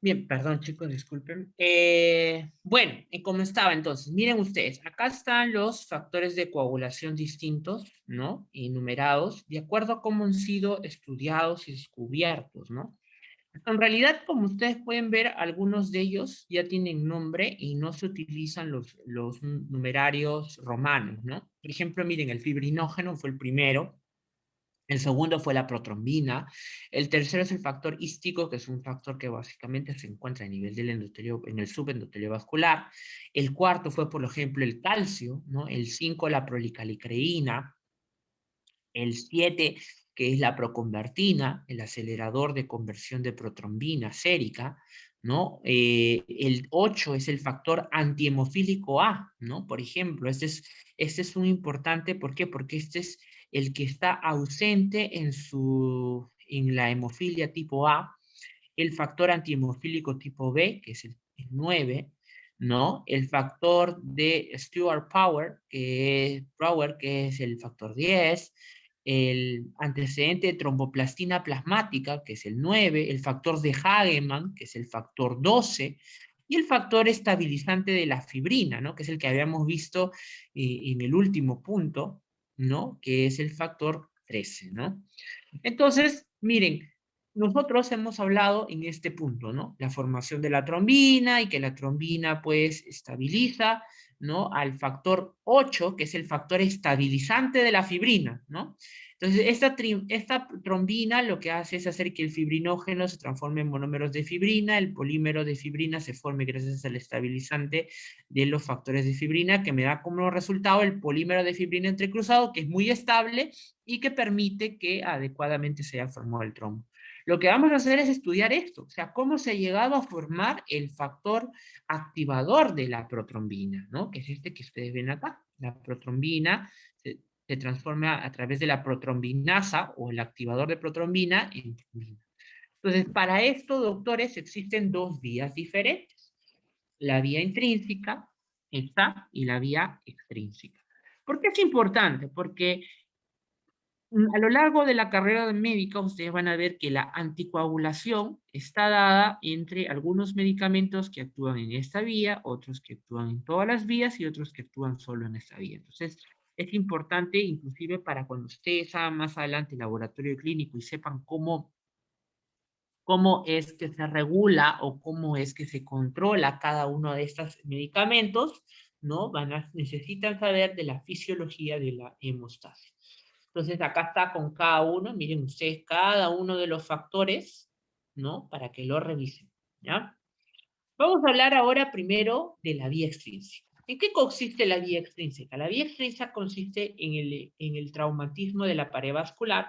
Bien, perdón chicos, disculpen. Bueno, y como estaba entonces, miren ustedes, acá están los factores de coagulación distintos, ¿no? Enumerados, de acuerdo a cómo han sido estudiados y descubiertos, ¿no? En realidad, como ustedes pueden ver, algunos de ellos ya tienen nombre y no se utilizan los numerarios romanos, ¿no? Por ejemplo, miren, el fibrinógeno fue el primero, el segundo fue la protrombina. El tercero es el factor hístico, que es un factor que básicamente se encuentra a nivel del endotelio, en el subendotelio vascular. El cuarto fue, por ejemplo, el calcio, ¿no? El 5, la prolicalicreína. El 7, que es la proconvertina, el acelerador de conversión de protrombina sérica, ¿no? El 8 es el factor antihemofílico A, ¿no? Por ejemplo, este es un importante, ¿por qué? Porque este es el que está ausente en la hemofilia tipo A, el factor antihemofílico tipo B, que es el 9, ¿no? El factor de Power, que es el factor 10, el antecedente de tromboplastina plasmática, que es el 9, el factor de Hagemann, que es el factor 12, y el factor estabilizante de la fibrina, ¿no? Que es el que habíamos visto en el último punto, ¿no? Que es el factor 13, ¿no? Entonces, miren, nosotros hemos hablado en este punto, ¿no? La formación de la trombina y que la trombina pues estabiliza, ¿no? Al factor 8, que es el factor estabilizante de la fibrina, ¿no? Entonces, esta trombina lo que hace es hacer que el fibrinógeno se transforme en monómeros de fibrina, el polímero de fibrina se forme gracias al estabilizante de los factores de fibrina, que me da como resultado el polímero de fibrina entrecruzado, que es muy estable y que permite que adecuadamente se haya formado el trombo. Lo que vamos a hacer es estudiar esto, o sea, cómo se ha llegado a formar el factor activador de la protrombina, ¿no? Que es este que ustedes ven acá. La protrombina se transforma a través de la protrombinasa o el activador de protrombina en trombina. Entonces, para esto, doctores, existen dos vías diferentes. La vía intrínseca, esta, y la vía extrínseca. ¿Por qué es importante? Porque a lo largo de la carrera médica, ustedes van a ver que la anticoagulación está dada entre algunos medicamentos que actúan en esta vía, otros que actúan en todas las vías y otros que actúan solo en esta vía. Entonces, es importante, inclusive para cuando ustedes hagan más adelante el laboratorio clínico y sepan cómo es que se regula o cómo es que se controla cada uno de estos medicamentos, ¿no? Necesitan saber de la fisiología de la hemostasis. Entonces, acá está con cada uno, miren ustedes cada uno de los factores, ¿no? Para que lo revisen, ¿ya? Vamos a hablar ahora primero de la vía extrínseca. ¿En qué consiste la vía extrínseca? La vía extrínseca consiste en el traumatismo de la pared vascular,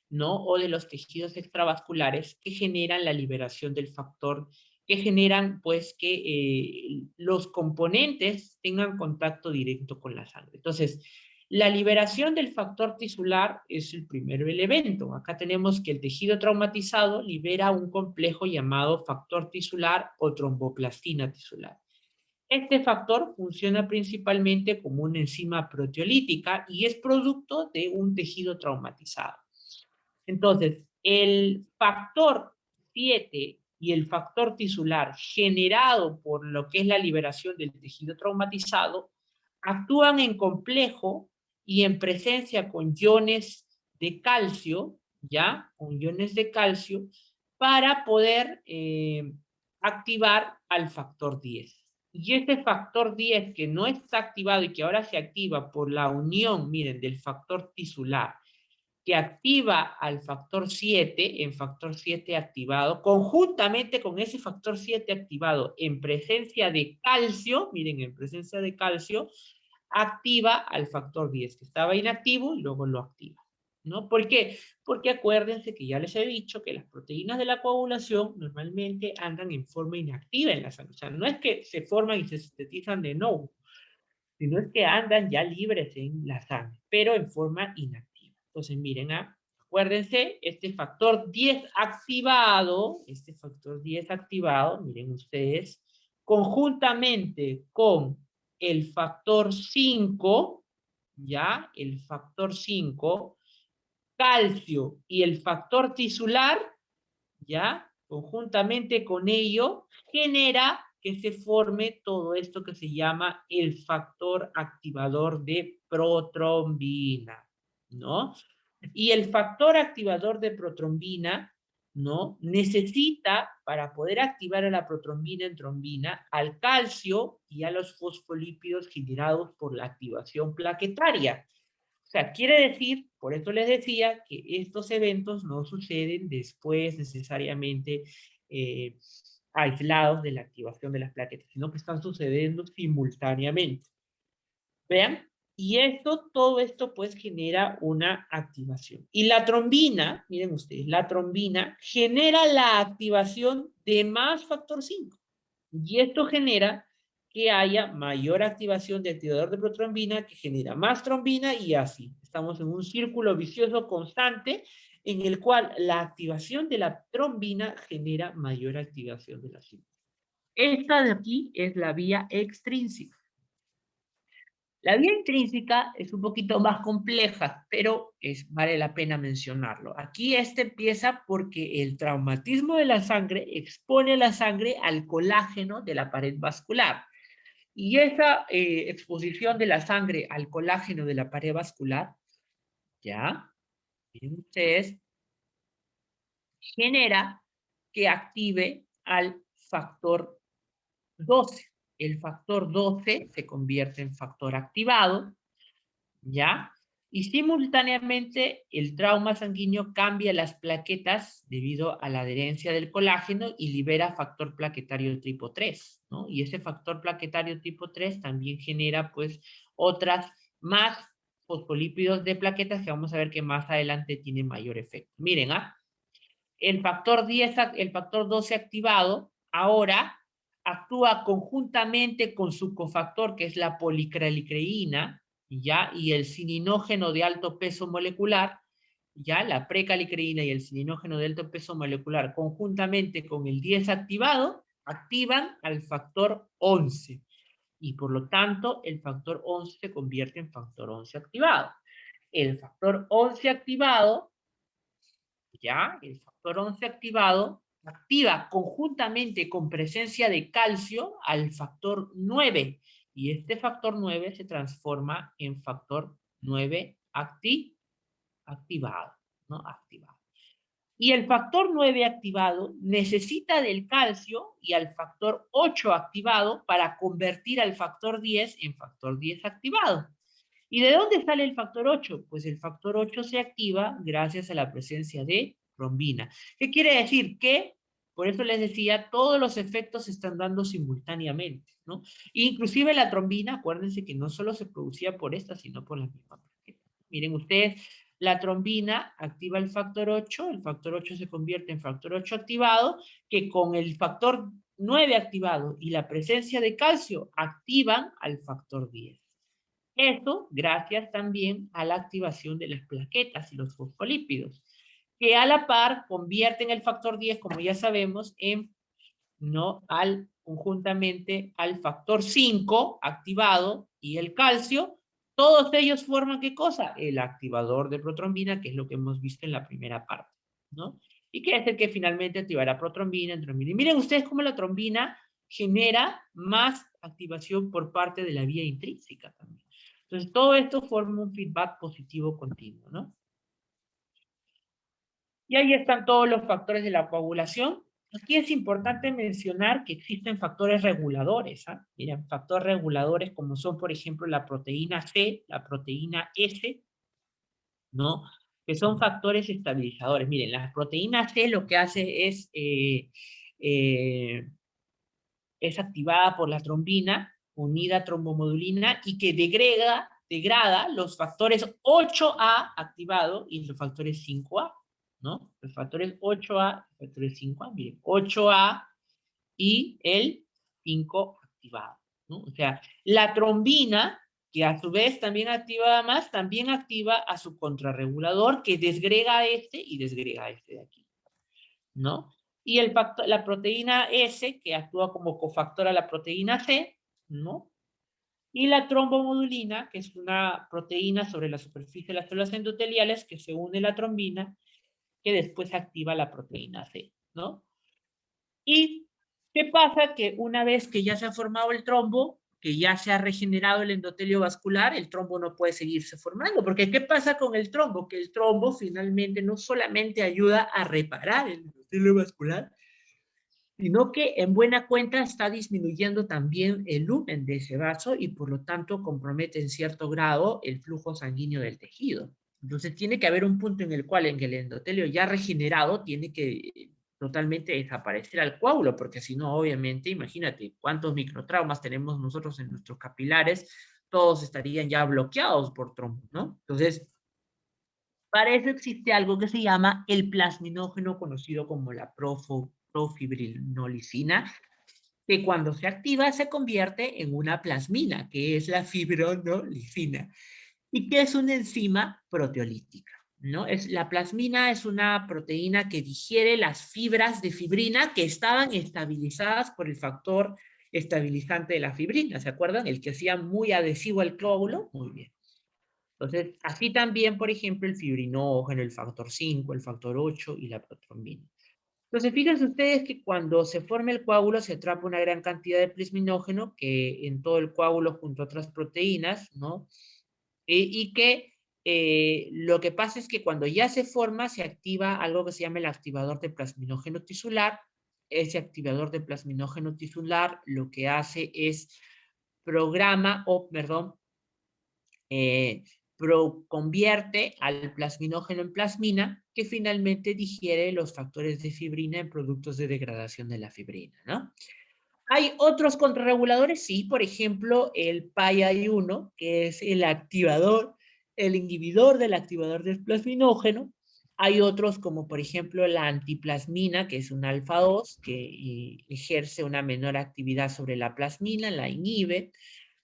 ¿no? O de los tejidos extravasculares que generan la liberación del factor, que generan, pues, que los componentes tengan contacto directo con la sangre. Entonces, la liberación del factor tisular es el primer elemento. Acá tenemos que el tejido traumatizado libera un complejo llamado factor tisular o tromboplastina tisular. Este factor funciona principalmente como una enzima proteolítica y es producto de un tejido traumatizado. Entonces, el factor 7 y el factor tisular generado por lo que es la liberación del tejido traumatizado actúan en complejo y en presencia con iones de calcio, ¿ya? Con iones de calcio, para poder activar al factor 10. Y este factor 10 que no está activado y que ahora se activa por la unión, miren, del factor tisular que activa al factor 7, en factor 7 activado, conjuntamente con ese factor 7 activado en presencia de calcio, miren, en presencia de calcio, activa al factor 10, que estaba inactivo y luego lo activa. ¿No? ¿Por qué? Porque acuérdense que ya les he dicho que las proteínas de la coagulación normalmente andan en forma inactiva en la sangre. O sea, no es que se forman y se sintetizan de nuevo, sino es que andan ya libres en la sangre, pero en forma inactiva. Entonces, miren, acuérdense, este factor 10 activado, miren ustedes, conjuntamente con el factor 5, ya, el factor 5, calcio y el factor tisular, ya, conjuntamente con ello, genera que se forme todo esto que se llama el factor activador de protrombina, ¿no? Y el factor activador de protrombina, ¿no? Necesita, para poder activar a la protrombina en trombina, al calcio y a los fosfolípidos generados por la activación plaquetaria. O sea, quiere decir, por eso les decía, que estos eventos no suceden después necesariamente eh, aislados de la activación de las plaquetas, sino que están sucediendo simultáneamente. ¿Vean? Y esto, todo esto pues genera una activación. Y la trombina, miren ustedes, la trombina genera la activación de más factor 5. Y esto genera que haya mayor activación de activador de protrombina, que genera más trombina y así. Estamos en un círculo vicioso constante en el cual la activación de la trombina genera mayor activación de la cinta. Esta de aquí es la vía extrínseca. La vía intrínseca es un poquito más compleja, pero vale la pena mencionarlo. Aquí empieza porque el traumatismo de la sangre expone la sangre al colágeno de la pared vascular. Y esa exposición de la sangre al colágeno de la pared vascular, ya, miren ustedes, genera que active al factor 12. El factor 12 se convierte en factor activado, ¿ya? Y simultáneamente el trauma sanguíneo cambia las plaquetas debido a la adherencia del colágeno y libera factor plaquetario tipo 3, ¿no? Y ese factor plaquetario tipo 3 también genera pues otras más fosfolípidos de plaquetas que vamos a ver que más adelante tienen mayor efecto. Miren, el factor 10, el factor 12 activado ahora actúa conjuntamente con su cofactor que es la policalicreína, ¿ya? Y el cininógeno de alto peso molecular, ¿ya? La precalicreína y el cininógeno de alto peso molecular conjuntamente con el 10 activado activan al factor 11 y por lo tanto el factor 11 se convierte en factor 11 activado. El factor 11 activado, ¿ya? El factor 11 activado activa conjuntamente con presencia de calcio al factor 9 y este factor 9 se transforma en factor 9 activado, ¿no? Activado. Y el factor 9 activado necesita del calcio y al factor 8 activado para convertir al factor 10 en factor 10 activado. ¿Y de dónde sale el factor 8? Pues el factor 8 se activa gracias a la presencia de trombina. ¿Qué quiere decir? Que, por eso les decía, todos los efectos se están dando simultáneamente, ¿no? Inclusive la trombina, acuérdense que no solo se producía por esta, sino por la misma plaqueta. Miren ustedes, la trombina activa el factor 8 se convierte en factor 8 activado, que con el factor 9 activado y la presencia de calcio activan al factor 10. Esto gracias también a la activación de las plaquetas y los fosfolípidos, que a la par convierten el factor 10, como ya sabemos, conjuntamente al factor 5 activado y el calcio. Todos ellos forman ¿qué cosa? El activador de protrombina, que es lo que hemos visto en la primera parte, ¿no? Y que es el que finalmente activará protrombina, trombina. Y miren ustedes cómo la trombina genera más activación por parte de la vía intrínseca también. Entonces, todo esto forma un feedback positivo continuo, ¿no? Y ahí están todos los factores de la coagulación. Aquí es importante mencionar que existen factores reguladores. Miren, factores reguladores como son, por ejemplo, la proteína C, la proteína S, ¿no? Que son factores estabilizadores. Miren, la proteína C lo que hace es activada por la trombina, unida a trombomodulina, y que degrada los factores 8A activado y los factores 5A, ¿no? Los factores 8A, los factores 5A, miren, 8A y el 5 activado, ¿no? O sea, la trombina, que a su vez también activa más, también activa a su contrarregulador, que desgrega a este y desgrega a este de aquí, ¿no? Y la proteína S, que actúa como cofactor a la proteína C, ¿no? Y la trombomodulina, que es una proteína sobre la superficie de las células endoteliales que se une a la trombina, que después activa la proteína C, ¿no? ¿Y qué pasa? Que una vez que ya se ha formado el trombo, que ya se ha regenerado el endotelio vascular, el trombo no puede seguirse formando. Porque ¿qué pasa con el trombo? Que el trombo finalmente no solamente ayuda a reparar el endotelio vascular, sino que en buena cuenta está disminuyendo también el lumen de ese vaso y por lo tanto compromete en cierto grado el flujo sanguíneo del tejido. Entonces tiene que haber un punto en el cual en el endotelio ya regenerado tiene que totalmente desaparecer al coágulo, porque si no, obviamente, imagínate cuántos microtraumas tenemos nosotros en nuestros capilares, todos estarían ya bloqueados por trombos, ¿no? Entonces, para eso existe algo que se llama el plasminógeno, conocido como la profibrinolicina, que cuando se activa se convierte en una plasmina, que es la fibrinolicina, y que es una enzima proteolítica, ¿no? La plasmina es una proteína que digiere las fibras de fibrina que estaban estabilizadas por el factor estabilizante de la fibrina, ¿se acuerdan? El que hacía muy adhesivo al coágulo, muy bien. Entonces, así también, por ejemplo, el fibrinógeno, el factor 5, el factor 8 y la protrombina. Entonces, fíjense ustedes que cuando se forma el coágulo se atrapa una gran cantidad de plasminógeno que en todo el coágulo junto a otras proteínas, ¿no? Y que lo que pasa es que cuando ya se forma se activa algo que se llama el activador de plasminógeno tisular. Ese activador de plasminógeno tisular lo que hace es programa, o perdón, eh, convierte al plasminógeno en plasmina, que finalmente digiere los factores de fibrina en productos de degradación de la fibrina, ¿no? Hay otros contrarreguladores, sí, por ejemplo, el PAI-1, que es el activador, el inhibidor del activador del plasminógeno. Hay otros como, por ejemplo, la antiplasmina, que es un alfa-2, que ejerce una menor actividad sobre la plasmina, la inhibe,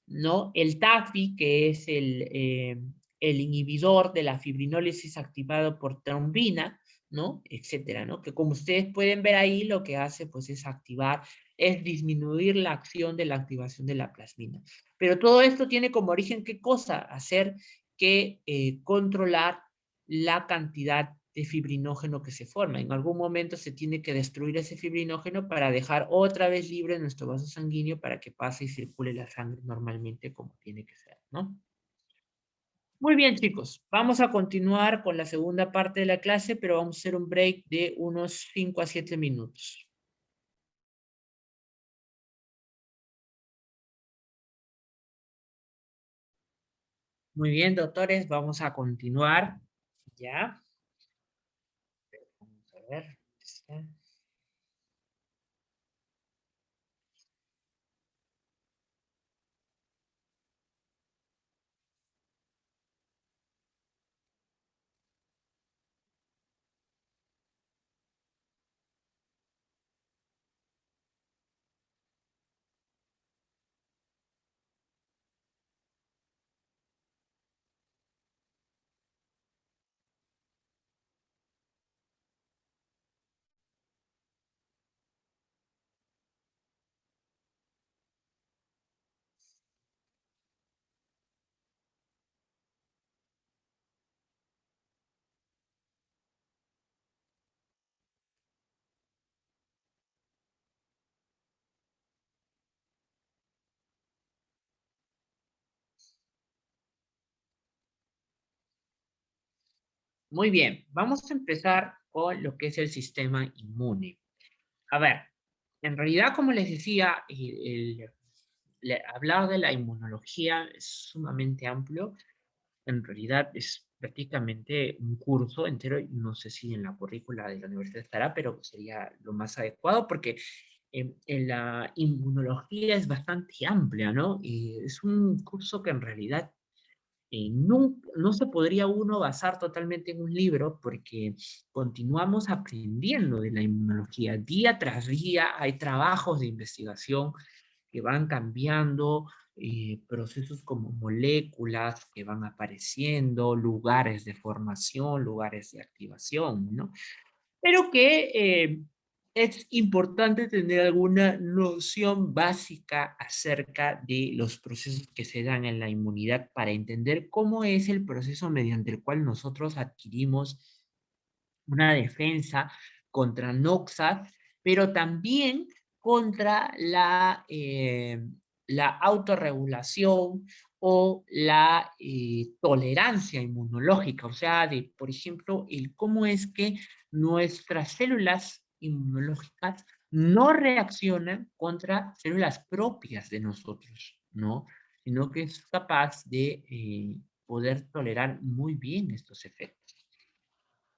¿no? El TAFI, que es el inhibidor de la fibrinólisis activado por trombina, ¿no? Etcétera, ¿no? Que como ustedes pueden ver ahí, lo que hace, pues, es activar, es disminuir la acción de la activación de la plasmina. Pero todo esto tiene como origen, ¿qué cosa? Hacer que controlar la cantidad de fibrinógeno que se forma. En algún momento se tiene que destruir ese fibrinógeno para dejar otra vez libre nuestro vaso sanguíneo para que pase y circule la sangre normalmente como tiene que ser, ¿no? Muy bien, chicos. Vamos a continuar con la segunda parte de la clase, pero vamos a hacer un break de unos 5 a 7 minutos. Muy bien, doctores, vamos a continuar. ¿Ya? Vamos a ver. Muy bien, vamos a empezar con lo que es el sistema inmune. A ver, en realidad, como les decía, hablar de la inmunología es sumamente amplio. En realidad es prácticamente un curso entero, no sé si en la currícula de la universidad estará, pero sería lo más adecuado porque en la inmunología es bastante amplia, ¿no? Y es un curso que en realidad no se podría uno basar totalmente en un libro porque continuamos aprendiendo de la inmunología. Día tras día hay trabajos de investigación que van cambiando, procesos como moléculas que van apareciendo, lugares de formación, lugares de activación, ¿no? Pero que es importante tener alguna noción básica acerca de los procesos que se dan en la inmunidad para entender cómo es el proceso mediante el cual nosotros adquirimos una defensa contra noxas pero también contra la autorregulación o la tolerancia inmunológica, o sea, de, por ejemplo, el cómo es que nuestras células inmunológicas no reaccionan contra células propias de nosotros, ¿no? Sino que es capaz de poder tolerar muy bien estos efectos.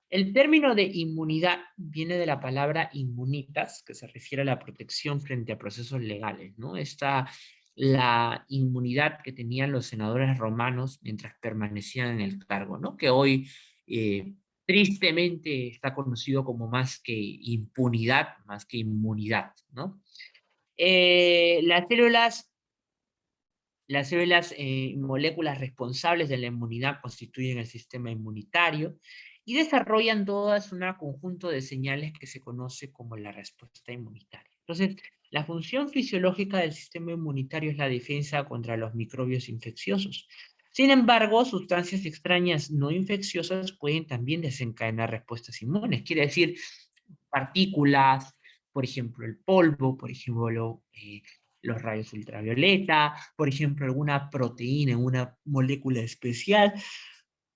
El término de inmunidad viene de la palabra inmunitas, que se refiere a la protección frente a procesos legales, ¿no? La inmunidad que tenían los senadores romanos mientras permanecían en el cargo, ¿no? Que hoy tristemente está conocido como más que impunidad, más que inmunidad, ¿no? Las células moléculas responsables de la inmunidad constituyen el sistema inmunitario y desarrollan todas un conjunto de señales que se conoce como la respuesta inmunitaria. Entonces, la función fisiológica del sistema inmunitario es la defensa contra los microbios infecciosos. Sin embargo, sustancias extrañas no infecciosas pueden también desencadenar respuestas inmunes. Quiere decir, partículas, por ejemplo, el polvo, por ejemplo, los rayos ultravioleta, por ejemplo, alguna proteína, una molécula especial,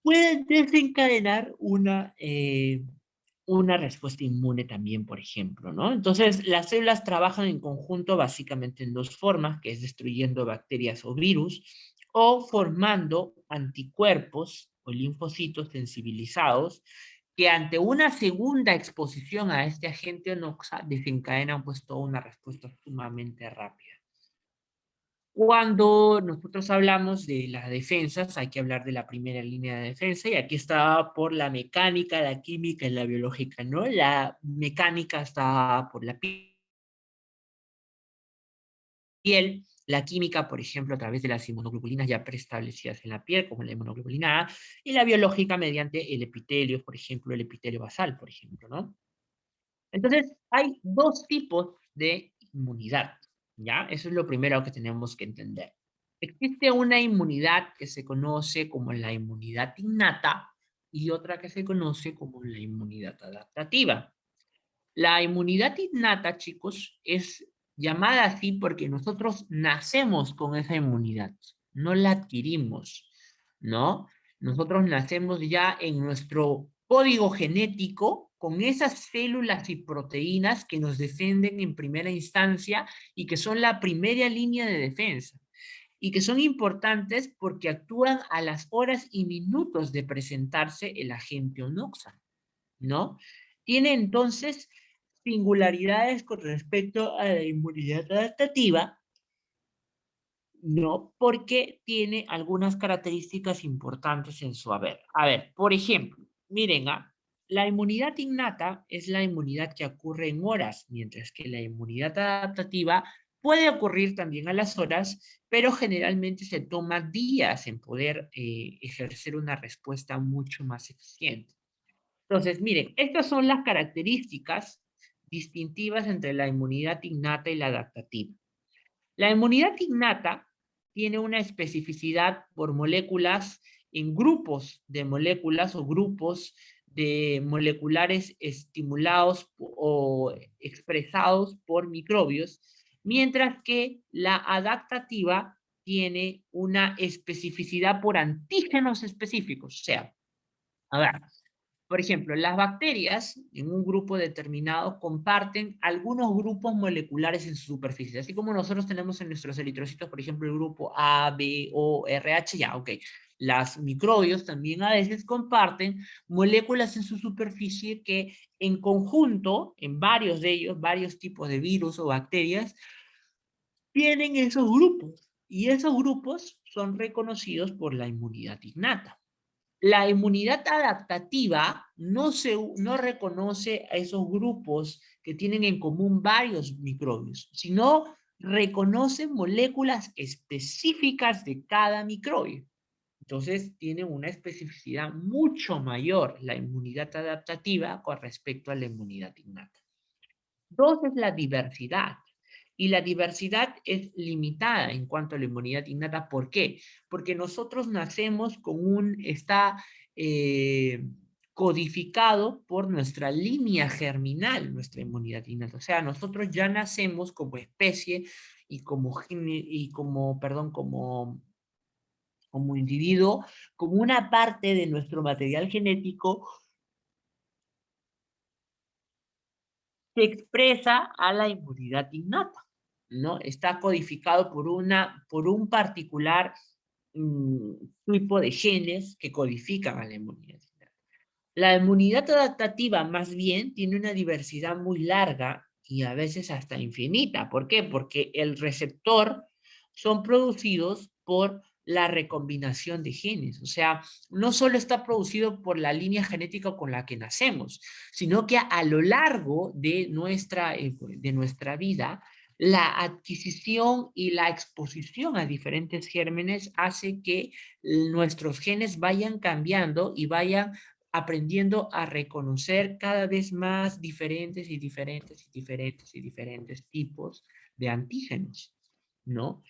pueden desencadenar una respuesta inmune también, por ejemplo, ¿no? Entonces, las células trabajan en conjunto básicamente en dos formas, que es destruyendo bacterias o virus, o formando anticuerpos o linfocitos sensibilizados que ante una segunda exposición a este agente noxa desencadenan pues toda una respuesta sumamente rápida. Cuando nosotros hablamos de las defensas, hay que hablar de la primera línea de defensa, y aquí está por la mecánica, la química y la biológica, ¿no? La mecánica está por la piel, la química, por ejemplo, a través de las inmunoglobulinas ya preestablecidas en la piel, como la inmunoglobulina A, y la biológica mediante el epitelio, por ejemplo, el epitelio basal, por ejemplo, ¿no? Entonces, hay dos tipos de inmunidad, ¿ya? Eso es lo primero que tenemos que entender. Existe una inmunidad que se conoce como la inmunidad innata y otra que se conoce como la inmunidad adaptativa. La inmunidad innata, chicos, es llamada así porque nosotros nacemos con esa inmunidad, no la adquirimos, ¿no? Nosotros nacemos ya en nuestro código genético con esas células y proteínas que nos defienden en primera instancia y que son la primera línea de defensa y que son importantes porque actúan a las horas y minutos de presentarse el agente ONOXA, ¿no? Tiene entonces singularidades con respecto a la inmunidad adaptativa, ¿no? Porque tiene algunas características importantes en su haber. A ver, por ejemplo, miren, la inmunidad innata es la inmunidad que ocurre en horas, mientras que la inmunidad adaptativa puede ocurrir también a las horas, pero generalmente se toma días en poder ejercer una respuesta mucho más eficiente. Entonces, miren, estas son las características distintivas entre la inmunidad innata y la adaptativa. La inmunidad innata tiene una especificidad por moléculas en grupos de moléculas o grupos de moleculares estimulados o expresados por microbios, mientras que la adaptativa tiene una especificidad por antígenos específicos. O sea, a ver, por ejemplo, las bacterias en un grupo determinado comparten algunos grupos moleculares en su superficie, así como nosotros tenemos en nuestros eritrocitos, por ejemplo, el grupo A, B, O, RH, ya, ok. Las microbios también a veces comparten moléculas en su superficie que en conjunto, en varios de ellos, varios tipos de virus o bacterias, tienen esos grupos. Y esos grupos son reconocidos por la inmunidad innata. La inmunidad adaptativa no reconoce a esos grupos que tienen en común varios microbios, sino reconoce moléculas específicas de cada microbio. Entonces, tiene una especificidad mucho mayor la inmunidad adaptativa con respecto a la inmunidad innata. Dos es la diversidad. Y la diversidad es limitada en cuanto a la inmunidad innata. ¿Por qué? Porque nosotros nacemos con codificado por nuestra línea germinal, nuestra inmunidad innata. O sea, nosotros ya nacemos como especie y como individuo, como una parte de nuestro material genético se expresa a la inmunidad innata, ¿no? Está codificado por un particular tipo de genes que codifican a la inmunidad innata. La inmunidad adaptativa, más bien, tiene una diversidad muy larga y a veces hasta infinita. ¿Por qué? Porque el receptor son producidos por la recombinación de genes. O sea, no solo está producido por la línea genética con la que nacemos, sino que a lo largo de nuestra vida, la adquisición y la exposición a diferentes gérmenes hace que nuestros genes vayan cambiando y vayan aprendiendo a reconocer cada vez más diferentes y diferentes y diferentes y diferentes tipos de antígenos, ¿no?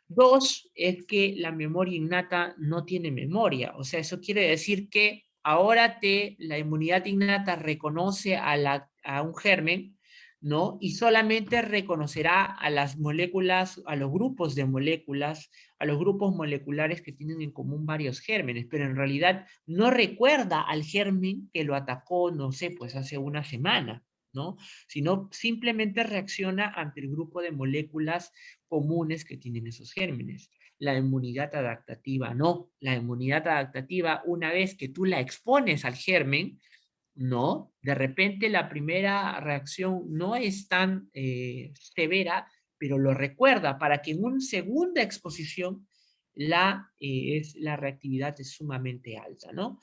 Dos, es que la memoria innata no tiene memoria. O sea, eso quiere decir que ahora la inmunidad innata reconoce a un germen, ¿no? Y solamente reconocerá a las moléculas, a los grupos de moléculas, a los grupos moleculares que tienen en común varios gérmenes, pero en realidad no recuerda al germen que lo atacó, no sé, pues hace una semana, ¿no? Sino simplemente reacciona ante el grupo de moléculas comunes que tienen esos gérmenes. La inmunidad adaptativa no. La inmunidad adaptativa, una vez que tú la expones al germen, no, de repente la primera reacción no es tan severa, pero lo recuerda para que en una segunda exposición la reactividad es sumamente alta, ¿no?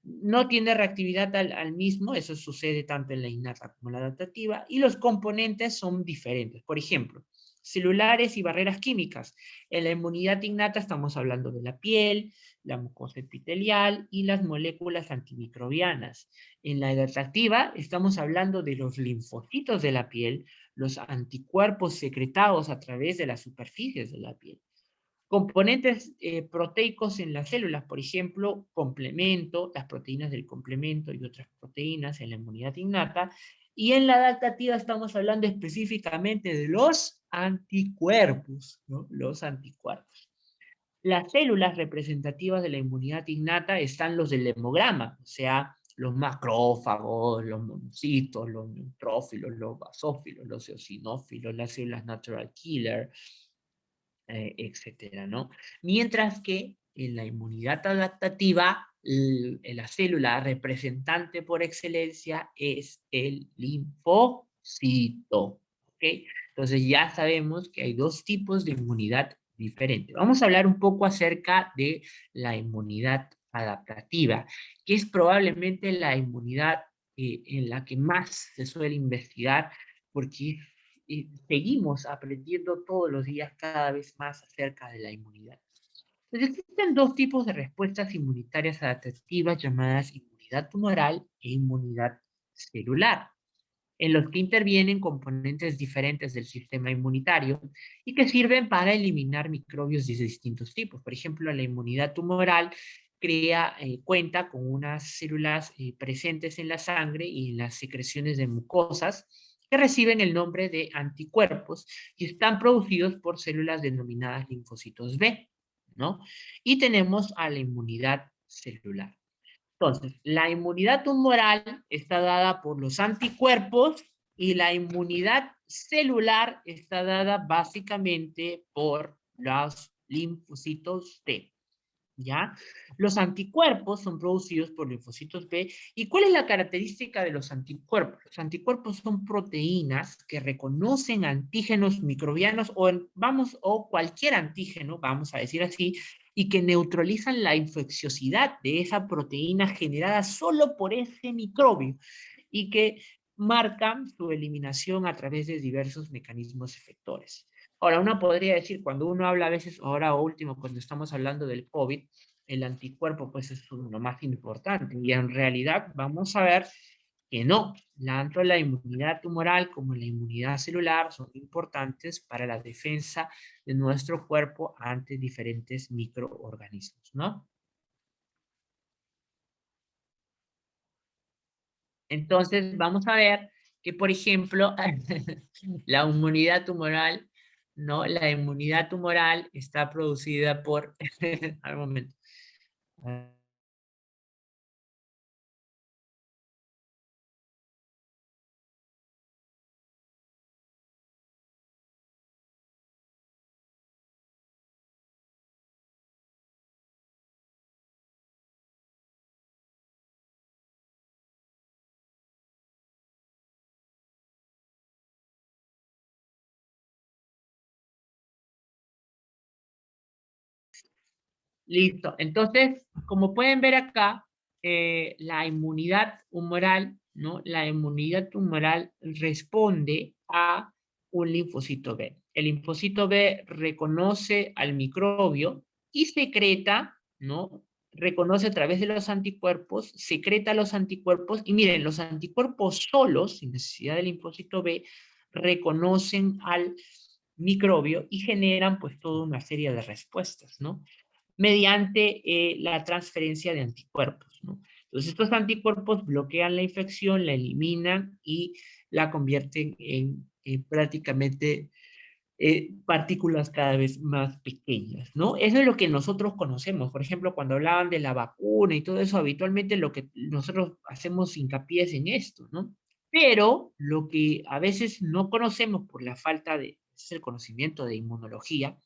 No tiene reactividad al mismo, eso sucede tanto en la innata como en la adaptativa, y los componentes son diferentes. Por ejemplo, celulares y barreras químicas. En la inmunidad innata estamos hablando de la piel, la mucosa epitelial y las moléculas antimicrobianas. En la adaptativa estamos hablando de los linfocitos de la piel, los anticuerpos secretados a través de las superficies de la piel. Componentes proteicos en las células, por ejemplo, complemento, las proteínas del complemento y otras proteínas en la inmunidad innata. Y en la adaptativa estamos hablando específicamente de los anticuerpos, ¿no? Los anticuerpos. Las células representativas de la inmunidad innata están los del hemograma, o sea, los macrófagos, los monocitos, los neutrófilos, los basófilos, los eosinófilos, las células natural killer, etcétera, ¿no? Mientras que en la inmunidad adaptativa, la célula representante por excelencia es el linfocito, ¿ok? Entonces ya sabemos que hay dos tipos de inmunidad diferentes. Vamos a hablar un poco acerca de la inmunidad adaptativa, que es probablemente la inmunidad en la que más se suele investigar, porque seguimos aprendiendo todos los días cada vez más acerca de la inmunidad. Entonces, existen dos tipos de respuestas inmunitarias adaptativas llamadas inmunidad tumoral e inmunidad celular, en los que intervienen componentes diferentes del sistema inmunitario y que sirven para eliminar microbios de distintos tipos. Por ejemplo, la inmunidad tumoral cuenta con unas células presentes en la sangre y en las secreciones de mucosas que reciben el nombre de anticuerpos y están producidos por células denominadas linfocitos B, ¿no? Y tenemos a la inmunidad celular. Entonces, la inmunidad tumoral está dada por los anticuerpos y la inmunidad celular está dada básicamente por los linfocitos T. ¿Ya? Los anticuerpos son producidos por linfocitos B. ¿Y cuál es la característica de los anticuerpos? Los anticuerpos son proteínas que reconocen antígenos microbianos o cualquier antígeno, vamos a decir así, y que neutralizan la infecciosidad de esa proteína generada solo por ese microbio y que marcan su eliminación a través de diversos mecanismos efectores. Ahora, uno podría decir, cuando uno habla a veces, ahora último, cuando estamos hablando del COVID, el anticuerpo pues es lo más importante. Y en realidad vamos a ver que no, tanto la inmunidad tumoral como la inmunidad celular son importantes para la defensa de nuestro cuerpo ante diferentes microorganismos, ¿no? Entonces, vamos a ver que, por ejemplo, la inmunidad tumoral, ¿no? La inmunidad tumoral está producida por... Al momento. Listo. Entonces, como pueden ver acá, la inmunidad humoral, ¿no? La inmunidad tumoral responde a un linfocito B. El linfocito B reconoce al microbio y secreta, ¿no? Reconoce a través de los anticuerpos, secreta los anticuerpos, y miren, los anticuerpos solos, sin necesidad del linfocito B, reconocen al microbio y generan pues toda una serie de respuestas, ¿no? Mediante la transferencia de anticuerpos, ¿no? Entonces, estos anticuerpos bloquean la infección, la eliminan y la convierten en prácticamente partículas cada vez más pequeñas, ¿no? Eso es lo que nosotros conocemos. Por ejemplo, cuando hablaban de la vacuna y todo eso, habitualmente lo que nosotros hacemos hincapié es en esto, ¿no? Pero lo que a veces no conocemos por la falta de es el conocimiento de inmunología,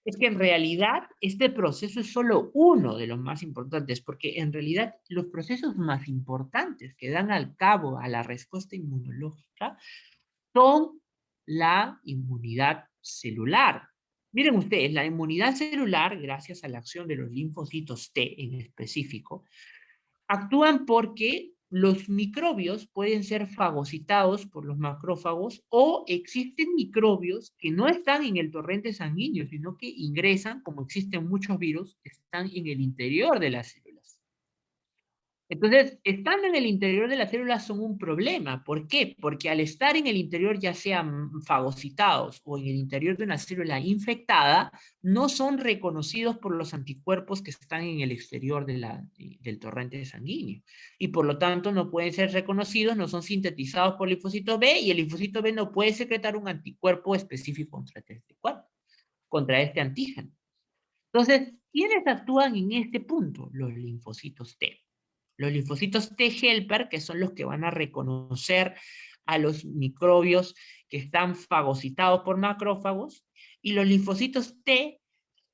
es que en realidad este proceso es solo uno de los más importantes, porque en realidad los procesos más importantes que dan al cabo a la respuesta inmunológica son la inmunidad celular. Miren ustedes, la inmunidad celular, gracias a la acción de los linfocitos T en específico, actúan porque los microbios pueden ser fagocitados por los macrófagos o existen microbios que no están en el torrente sanguíneo, sino que ingresan, como existen muchos virus, están en el interior de las células. Entonces, estando en el interior de las células son un problema. ¿Por qué? Porque al estar en el interior, ya sean fagocitados o en el interior de una célula infectada, no son reconocidos por los anticuerpos que están en el exterior del torrente sanguíneo. Y por lo tanto, no pueden ser reconocidos, no son sintetizados por el linfocito B, y el linfocito B no puede secretar un anticuerpo específico contra este antígeno. Entonces, ¿quiénes actúan en este punto? Los linfocitos T. Los linfocitos T helper, que son los que van a reconocer a los microbios que están fagocitados por macrófagos, y los linfocitos T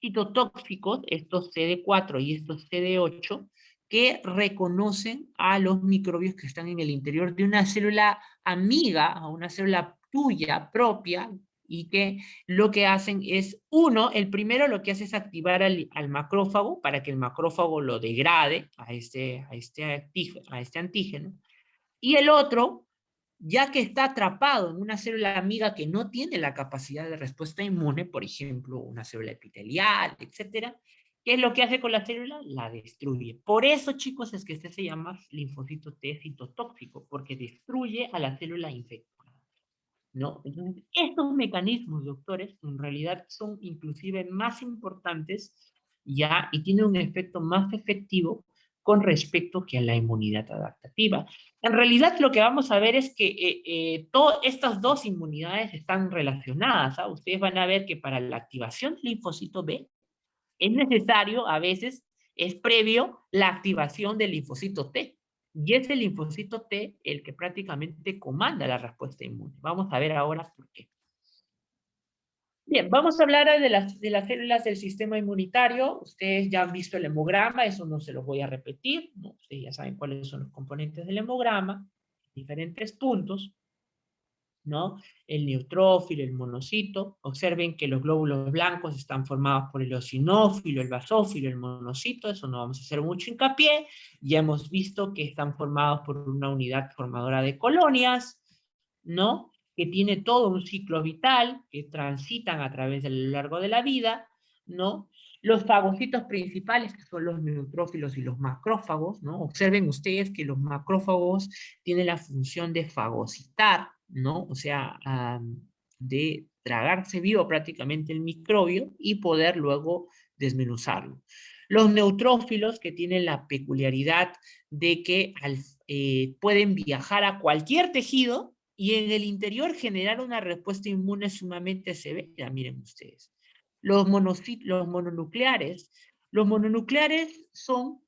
citotóxicos, estos CD4 y estos CD8, que reconocen a los microbios que están en el interior de una célula amiga, a una célula tuya, propia, y que lo que hacen es, el primero lo que hace es activar al macrófago para que el macrófago lo degrade a este antígeno, y el otro, ya que está atrapado en una célula amiga que no tiene la capacidad de respuesta inmune, por ejemplo, una célula epitelial, etcétera, ¿qué es lo que hace con la célula? La destruye. Por eso, chicos, es que este se llama linfocito T citotóxico, porque destruye a la célula infectada, ¿no? Entonces, estos mecanismos, doctores, en realidad son inclusive más importantes ya y tienen un efecto más efectivo con respecto que a la inmunidad adaptativa. En realidad, lo que vamos a ver es que todas estas dos inmunidades están relacionadas, ¿ah? Ustedes van a ver que para la activación del linfocito B es necesario, a veces, es previo la activación del linfocito T. Y es el linfocito T el que prácticamente comanda la respuesta inmune. Vamos a ver ahora por qué. Bien, vamos a hablar de las células del sistema inmunitario. Ustedes ya han visto el hemograma, eso no se los voy a repetir, ¿no? Ustedes ya saben cuáles son los componentes del hemograma, diferentes puntos, ¿no? El neutrófilo, el monocito. Observen que los glóbulos blancos están formados por el eosinófilo, el basófilo, el monocito. Eso no vamos a hacer mucho hincapié. Ya hemos visto que están formados por una unidad formadora de colonias, ¿no? Que tiene todo un ciclo vital, que transitan a través de lo largo de la vida, ¿no? Los fagocitos principales, que son los neutrófilos y los macrófagos, ¿no? Observen ustedes que los macrófagos tienen la función de fagocitar, ¿no? O sea, de tragarse vivo prácticamente el microbio y poder luego desmenuzarlo. Los neutrófilos, que tienen la peculiaridad de que pueden viajar a cualquier tejido y en el interior generar una respuesta inmune sumamente severa, miren ustedes. Los mononucleares. Los mononucleares son,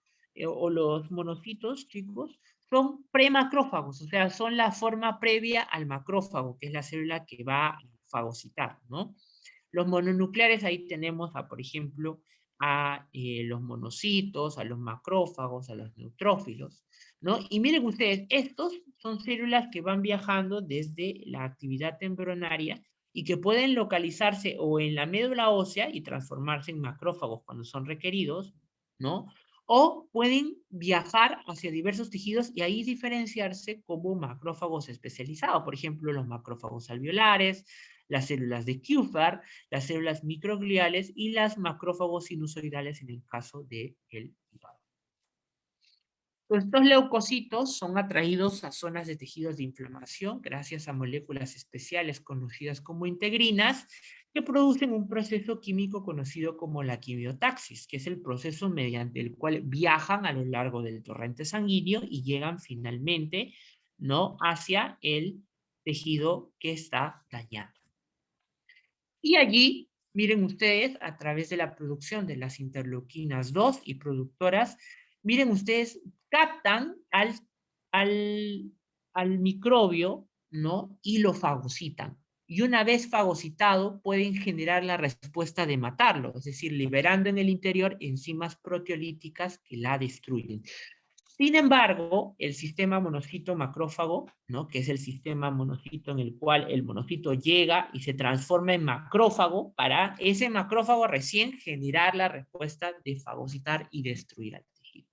o los monocitos, chicos, son premacrófagos, o sea, son la forma previa al macrófago, que es la célula que va a fagocitar, ¿no? Los mononucleares, ahí tenemos, por ejemplo, a los monocitos, a los macrófagos, a los neutrófilos, ¿no? Y miren ustedes, estos son células que van viajando desde la actividad embrionaria y que pueden localizarse o en la médula ósea y transformarse en macrófagos cuando son requeridos, ¿no? O pueden viajar hacia diversos tejidos y ahí diferenciarse como macrófagos especializados, por ejemplo, los macrófagos alveolares, las células de Kupffer, las células microgliales y las macrófagos sinusoidales en el caso del hígado. Estos leucocitos son atraídos a zonas de tejidos de inflamación gracias a moléculas especiales conocidas como integrinas que producen un proceso químico conocido como la quimiotaxis, que es el proceso mediante el cual viajan a lo largo del torrente sanguíneo y llegan finalmente, ¿no?, hacia el tejido que está dañado. Y allí, miren ustedes, a través de la producción de las interleuquinas 2 y productoras, miren ustedes, captan al microbio, ¿no? Y lo fagocitan. Y una vez fagocitado, pueden generar la respuesta de matarlo, es decir, liberando en el interior enzimas proteolíticas que la destruyen. Sin embargo, el sistema monocito macrófago, ¿no?, que es el sistema monocito en el cual el monocito llega y se transforma en macrófago para ese macrófago recién generar la respuesta de fagocitar y destruir al tejido.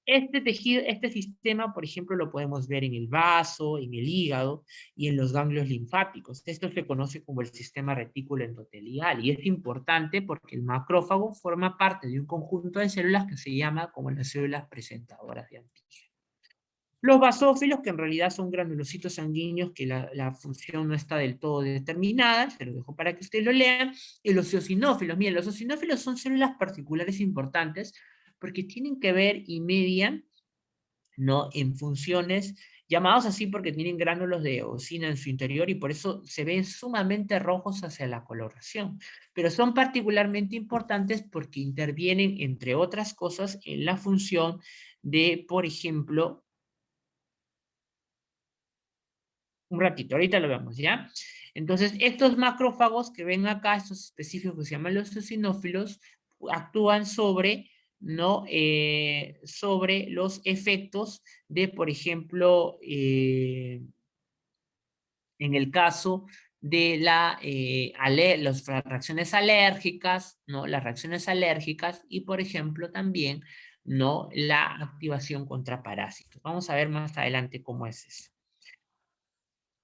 Este sistema, por ejemplo, lo podemos ver en el vaso, en el hígado y en los ganglios linfáticos. Esto se conoce como el sistema retículo endotelial y es importante porque el macrófago forma parte de un conjunto de células que se llama como las células presentadoras de antígeno. Los basófilos, que en realidad son granulocitos sanguíneos que la función no está del todo determinada, se lo dejo para que ustedes lo lean, y los eosinófilos. Miren, los eosinófilos son células particulares importantes porque tienen que ver y median, ¿no?, en funciones, llamados así porque tienen gránulos de eosina en su interior y por eso se ven sumamente rojos hacia la coloración. Pero son particularmente importantes porque intervienen, entre otras cosas, en la función de, por ejemplo, un ratito, ahorita lo vemos, ¿ya? Entonces, estos macrófagos que ven acá, estos específicos que se llaman los eosinófilos, actúan sobre, ¿no?, sobre los efectos de, por ejemplo, en el caso de las reacciones alérgicas, ¿no?, las reacciones alérgicas y, por ejemplo, también, ¿no?, la activación contra parásitos. Vamos a ver más adelante cómo es eso.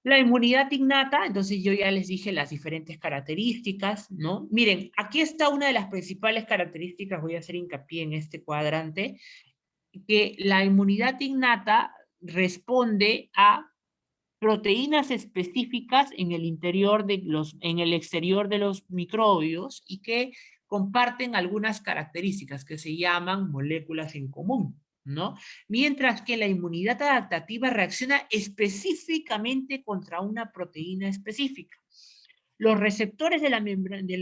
La inmunidad innata, entonces yo ya les dije las diferentes características, ¿no? Miren, aquí está una de las principales características, voy a hacer hincapié en este cuadrante, que la inmunidad innata responde a proteínas específicas en el interior en el exterior de los microbios y que comparten algunas características que se llaman moléculas en común, ¿no? Mientras que la inmunidad adaptativa reacciona específicamente contra una proteína específica. Los receptores de la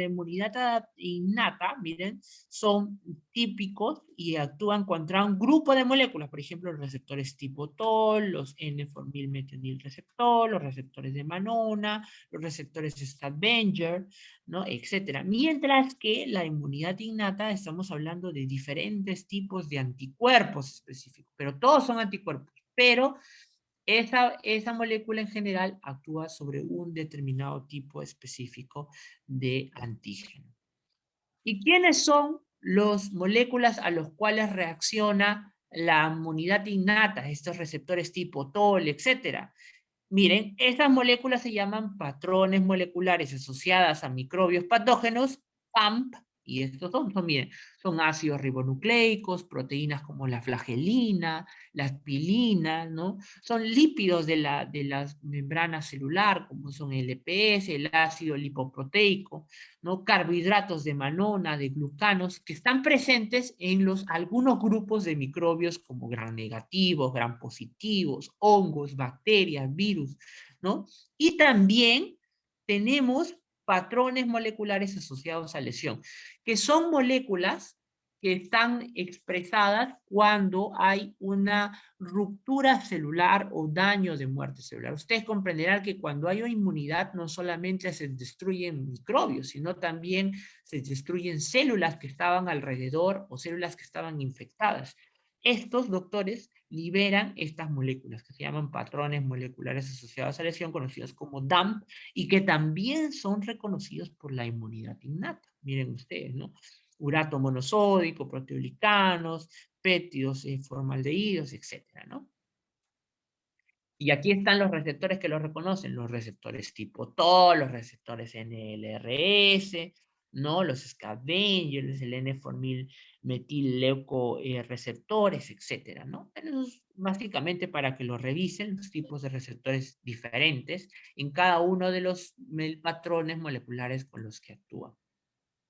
inmunidad innata, miren, son típicos y actúan contra un grupo de moléculas, por ejemplo, los receptores tipo TOL, los N-formilmetionilreceptor, los receptores de Manona, los receptores de Stadtbenger, ¿no?, etcétera. Mientras que la inmunidad innata, estamos hablando de diferentes tipos de anticuerpos específicos, pero todos son anticuerpos, pero esa molécula en general actúa sobre un determinado tipo específico de antígeno. ¿Y quiénes son las moléculas a las cuales reacciona la inmunidad innata, estos receptores tipo TOL, etcétera? Miren, estas moléculas se llaman patrones moleculares asociadas a microbios patógenos, PAMP, Y estos miren, son ácidos ribonucleicos, proteínas como la flagelina, la aspilina, ¿no? Son lípidos de la membrana celular, como son el EPS, el ácido lipoproteico, ¿no? Carbohidratos de manona, de glucanos, que están presentes en algunos grupos de microbios como gram negativos, gram positivos, hongos, bacterias, virus, ¿no? Y también tenemos patrones moleculares asociados a lesión, que son moléculas que están expresadas cuando hay una ruptura celular o daño de muerte celular. Ustedes comprenderán que cuando hay inmunidad no solamente se destruyen microbios, sino también se destruyen células que estaban alrededor o células que estaban infectadas. Estos doctores liberan estas moléculas que se llaman patrones moleculares asociados a lesión, conocidos como DAMP, y que también son reconocidos por la inmunidad innata. Miren ustedes, ¿no? Urato monosódico, proteoglicanos, péptidos, formaldehídos, etcétera, ¿no? Y aquí están los receptores que los reconocen, los receptores tipo TOL, los receptores NLRS, ¿no? Los scavengers, el N-formilmetil-leuco receptores, etcétera, ¿no? Eso es básicamente para que lo revisen, los tipos de receptores diferentes en cada uno de los patrones moleculares con los que actúan,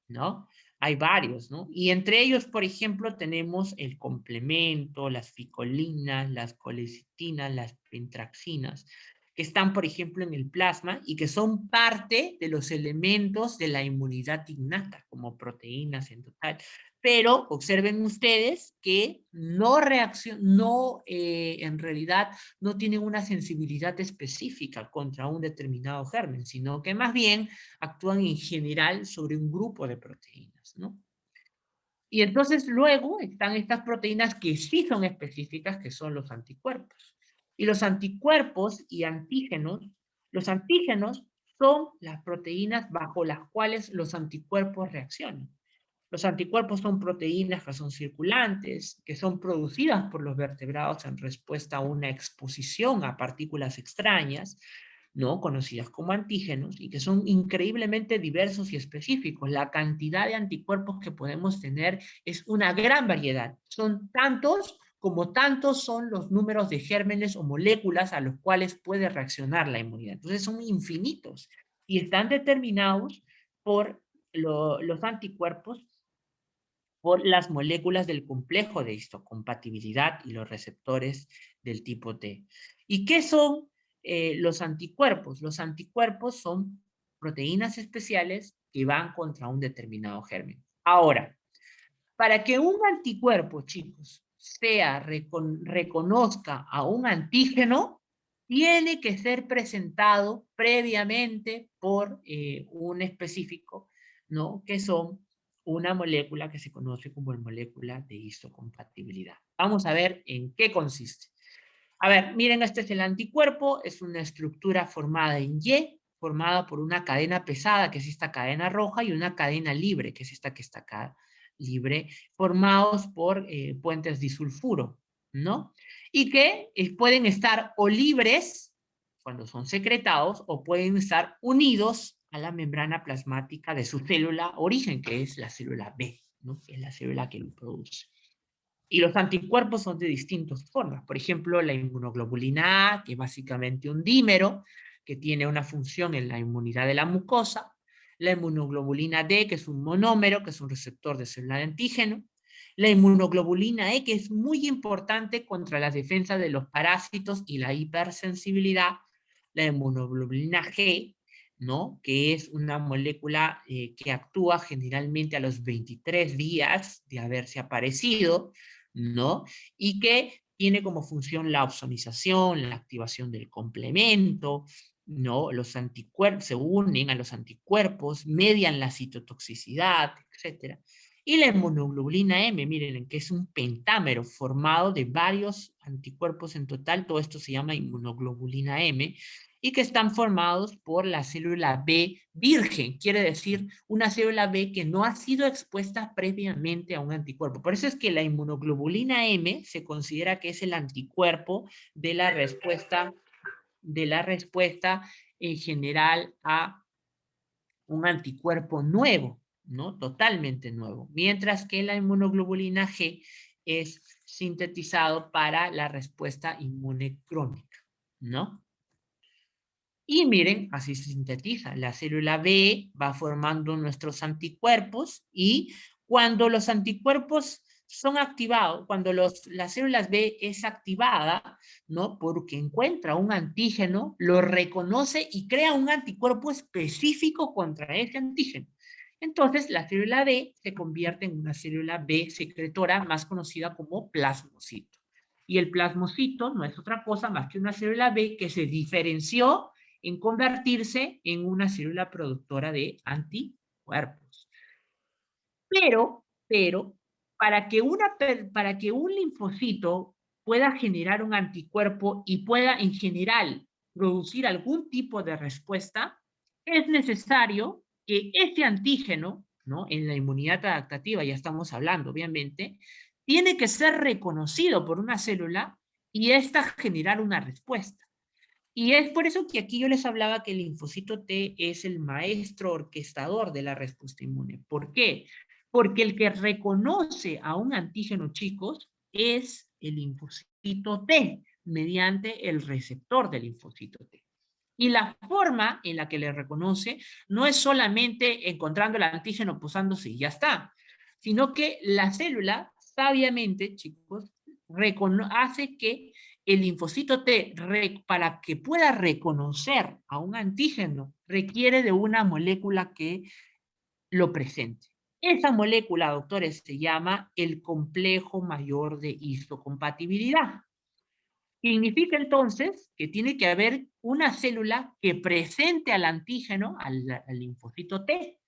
¿no? Hay varios, ¿no? Y entre ellos, por ejemplo, tenemos el complemento, las ficolinas, las colecitinas, las pentraxinas, que están, por ejemplo, en el plasma y que son parte de los elementos de la inmunidad innata, como proteínas en total. Pero observen ustedes que en realidad no tienen una sensibilidad específica contra un determinado germen, sino que más bien actúan en general sobre un grupo de proteínas, ¿no? Y entonces luego están estas proteínas que sí son específicas, que son los anticuerpos. Y los anticuerpos y antígenos, los antígenos son las proteínas bajo las cuales los anticuerpos reaccionan. Los anticuerpos son proteínas que son circulantes, que son producidas por los vertebrados en respuesta a una exposición a partículas extrañas, ¿no? Conocidas como antígenos, y que son increíblemente diversos y específicos. La cantidad de anticuerpos que podemos tener es una gran variedad. Son tantos como tantos son los números de gérmenes o moléculas a los cuales puede reaccionar la inmunidad. Entonces son infinitos y están determinados por los anticuerpos, por las moléculas del complejo de histocompatibilidad y los receptores del tipo T. ¿Y qué son los anticuerpos? Los anticuerpos son proteínas especiales que van contra un determinado germen. Ahora, para que un anticuerpo, chicos, reconozca a un antígeno, tiene que ser presentado previamente por un específico, ¿no? Que son una molécula que se conoce como la molécula de histocompatibilidad. Vamos a ver en qué consiste. A ver, miren, este es el anticuerpo, es una estructura formada en Y, formada por una cadena pesada, que es esta cadena roja, y una cadena libre, que es esta que está acá, libre, formados por puentes disulfuro, ¿no? Y que pueden estar o libres cuando son secretados o pueden estar unidos a la membrana plasmática de su célula origen, que es la célula B, ¿no? Que es la célula que lo produce. Y los anticuerpos son de distintas formas. Por ejemplo, la inmunoglobulina A, que es básicamente un dímero, que tiene una función en la inmunidad de la mucosa. La inmunoglobulina D, que es un monómero, que es un receptor de célula de antígeno. La inmunoglobulina E, que es muy importante contra la defensa de los parásitos y la hipersensibilidad. La inmunoglobulina G, ¿no? Que es una molécula que actúa generalmente a los 23 días de haberse aparecido, ¿no? Y que tiene como función la ozonización, la activación del complemento, ¿no? Los anticuerpos se unen a los anticuerpos, median la citotoxicidad, etc. Y la inmunoglobulina M, miren, que es un pentámero formado de varios anticuerpos en total, todo esto se llama inmunoglobulina M, y que están formados por la célula B virgen, quiere decir una célula B que no ha sido expuesta previamente a un anticuerpo. Por eso es que la inmunoglobulina M se considera que es el anticuerpo de la respuesta en general a un anticuerpo nuevo, ¿no? Totalmente nuevo. Mientras que la inmunoglobulina G es sintetizado para la respuesta inmune crónica, ¿no? Y miren, así se sintetiza. La célula B va formando nuestros anticuerpos y cuando los anticuerpos son activados, cuando las células B es activada, ¿no? Porque encuentra un antígeno, lo reconoce y crea un anticuerpo específico contra ese antígeno. Entonces, la célula B se convierte en una célula B secretora más conocida como plasmocito. Y el plasmocito no es otra cosa más que una célula B que se diferenció en convertirse en una célula productora de anticuerpos. Pero, para que un linfocito pueda generar un anticuerpo y pueda en general producir algún tipo de respuesta, es necesario que ese antígeno, ¿no? En la inmunidad adaptativa ya estamos hablando, obviamente, tiene que ser reconocido por una célula y esta generar una respuesta. Y es por eso que aquí yo les hablaba que el linfocito T es el maestro orquestador de la respuesta inmune. ¿Por qué? Porque el que reconoce a un antígeno, chicos, es el linfocito T, mediante el receptor del linfocito T. Y la forma en la que le reconoce no es solamente encontrando el antígeno posándose y ya está, sino que la célula, sabiamente, chicos, hace que el linfocito T, para que pueda reconocer a un antígeno, requiere de una molécula que lo presente. Esa molécula, doctores, se llama el complejo mayor de histocompatibilidad. Significa entonces que tiene que haber una célula que presente al antígeno, al linfocito T,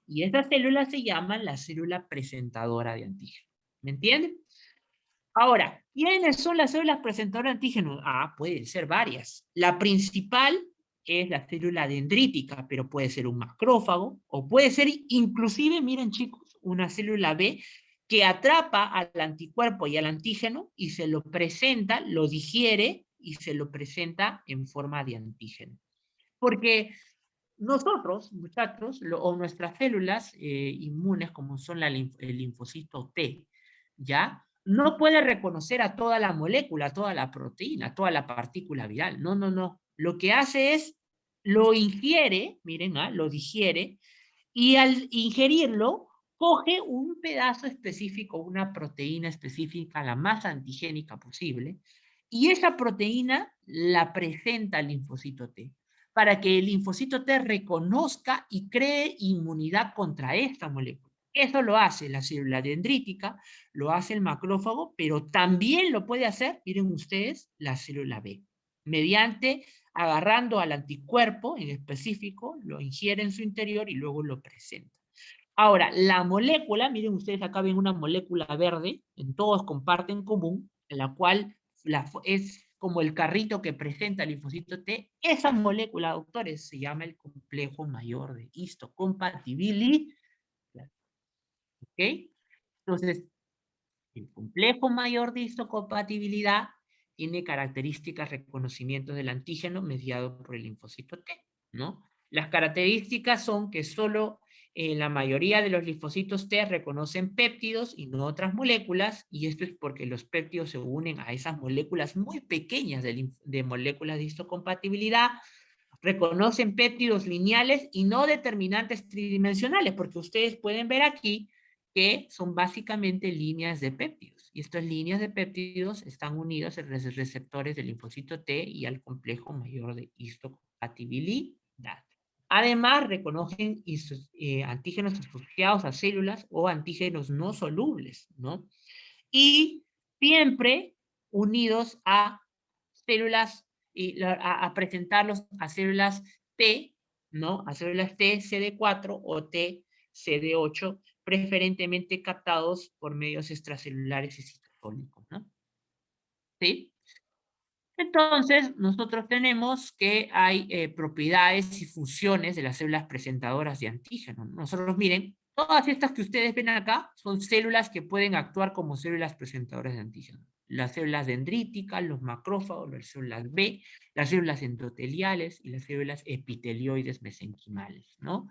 y esa célula se llama la célula presentadora de antígeno. ¿Me entienden? Ahora, ¿quiénes son las células presentadoras de antígenos? Ah, pueden ser varias. La principal es la célula dendrítica, pero puede ser un macrófago, o puede ser inclusive, miren chicos, una célula B que atrapa al anticuerpo y al antígeno y se lo presenta, lo digiere y se lo presenta en forma de antígeno. Porque nosotros, muchachos, o nuestras células inmunes, como son el linfocito T, ¿ya? No puede reconocer a toda la molécula, toda la proteína, toda la partícula viral. No, no, no. Lo que hace es, lo ingiere, miren, lo digiere, y al ingerirlo, coge un pedazo específico, una proteína específica, la más antigénica posible, y esa proteína la presenta al linfocito T para que el linfocito T reconozca y cree inmunidad contra esta molécula. Eso lo hace la célula dendrítica, lo hace el macrófago, pero también lo puede hacer, miren ustedes, la célula B, mediante agarrando al anticuerpo en específico, lo ingiere en su interior y luego lo presenta. Ahora, la molécula, miren ustedes acá ven una molécula verde, en todos comparten común, en la cual es como el carrito que presenta el linfocito T. Esa molécula, doctores, se llama el complejo mayor de histocompatibilidad. ¿Ok? Entonces, el complejo mayor de histocompatibilidad tiene características reconocimientos del antígeno mediado por el linfocito T, ¿no? Las características son que solo la mayoría de los linfocitos T reconocen péptidos y no otras moléculas, y esto es porque los péptidos se unen a esas moléculas muy pequeñas de moléculas de histocompatibilidad, reconocen péptidos lineales y no determinantes tridimensionales, porque ustedes pueden ver aquí que son básicamente líneas de péptidos. Y estas líneas de péptidos están unidas a los receptores del linfocito T y al complejo mayor de histocompatibilidad. Además, reconocen antígenos asociados a células o antígenos no solubles, ¿no? Y siempre unidos a células, a presentarlos a células T, ¿no? A células T, CD4 o T, CD8, preferentemente captados por medios extracelulares y citosólicos, ¿no? ¿Sí? Entonces, nosotros tenemos que hay propiedades y funciones de las células presentadoras de antígeno. Nosotros, miren, todas estas que ustedes ven acá son células que pueden actuar como células presentadoras de antígeno. Las células dendríticas, los macrófagos, las células B, las células endoteliales y las células epitelioides mesenquimales, ¿no?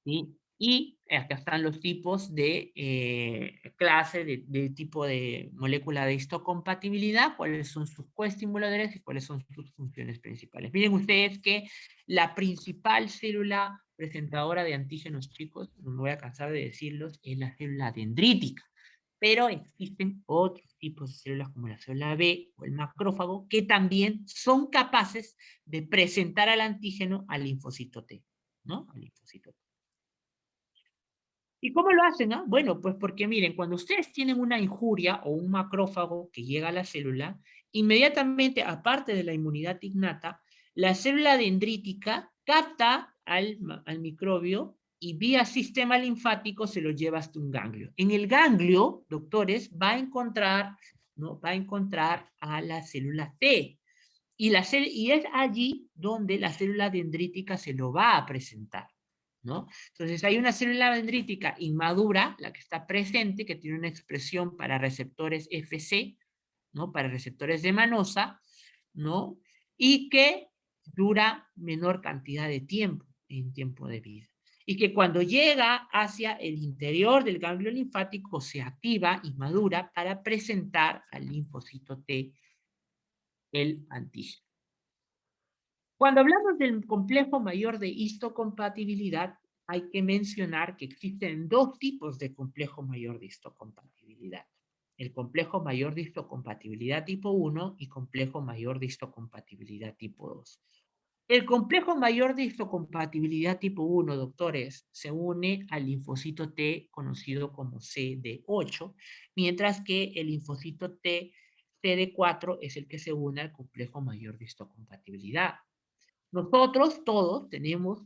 ¿sí? Y acá están los tipos de clase, de tipo de molécula de histocompatibilidad, cuáles son sus coestimuladores y cuáles son sus funciones principales. Miren ustedes que la principal célula presentadora de antígenos, chicos, no me voy a cansar de decirlos, es la célula dendrítica. Pero existen otros tipos de células como la célula B o el macrófago que también son capaces de presentar al antígeno al linfocito T, ¿no? Al linfocito T. ¿Y cómo lo hacen? Ah? Bueno, pues porque miren, cuando ustedes tienen una injuria o un macrófago que llega a la célula, inmediatamente, aparte de la inmunidad innata, la célula dendrítica capta al microbio y vía sistema linfático se lo lleva hasta un ganglio. En el ganglio, doctores, va a encontrar, ¿no? Va a encontrar a la célula T. Y es allí donde la célula dendrítica se lo va a presentar, ¿no? Entonces hay una célula dendrítica inmadura, la que está presente, que tiene una expresión para receptores FC, ¿no? Para receptores de manosa, ¿no? Y que dura menor cantidad de tiempo, en tiempo de vida. Y que cuando llega hacia el interior del ganglio linfático se activa y madura para presentar al linfocito T el antígeno. Cuando hablamos del complejo mayor de histocompatibilidad, hay que mencionar que existen dos tipos de complejo mayor de histocompatibilidad. El complejo mayor de histocompatibilidad tipo 1 y complejo mayor de histocompatibilidad tipo 2. El complejo mayor de histocompatibilidad tipo 1, doctores, se une al linfocito T conocido como CD8, mientras que el linfocito T CD4 es el que se une al complejo mayor de histocompatibilidad. Nosotros todos tenemos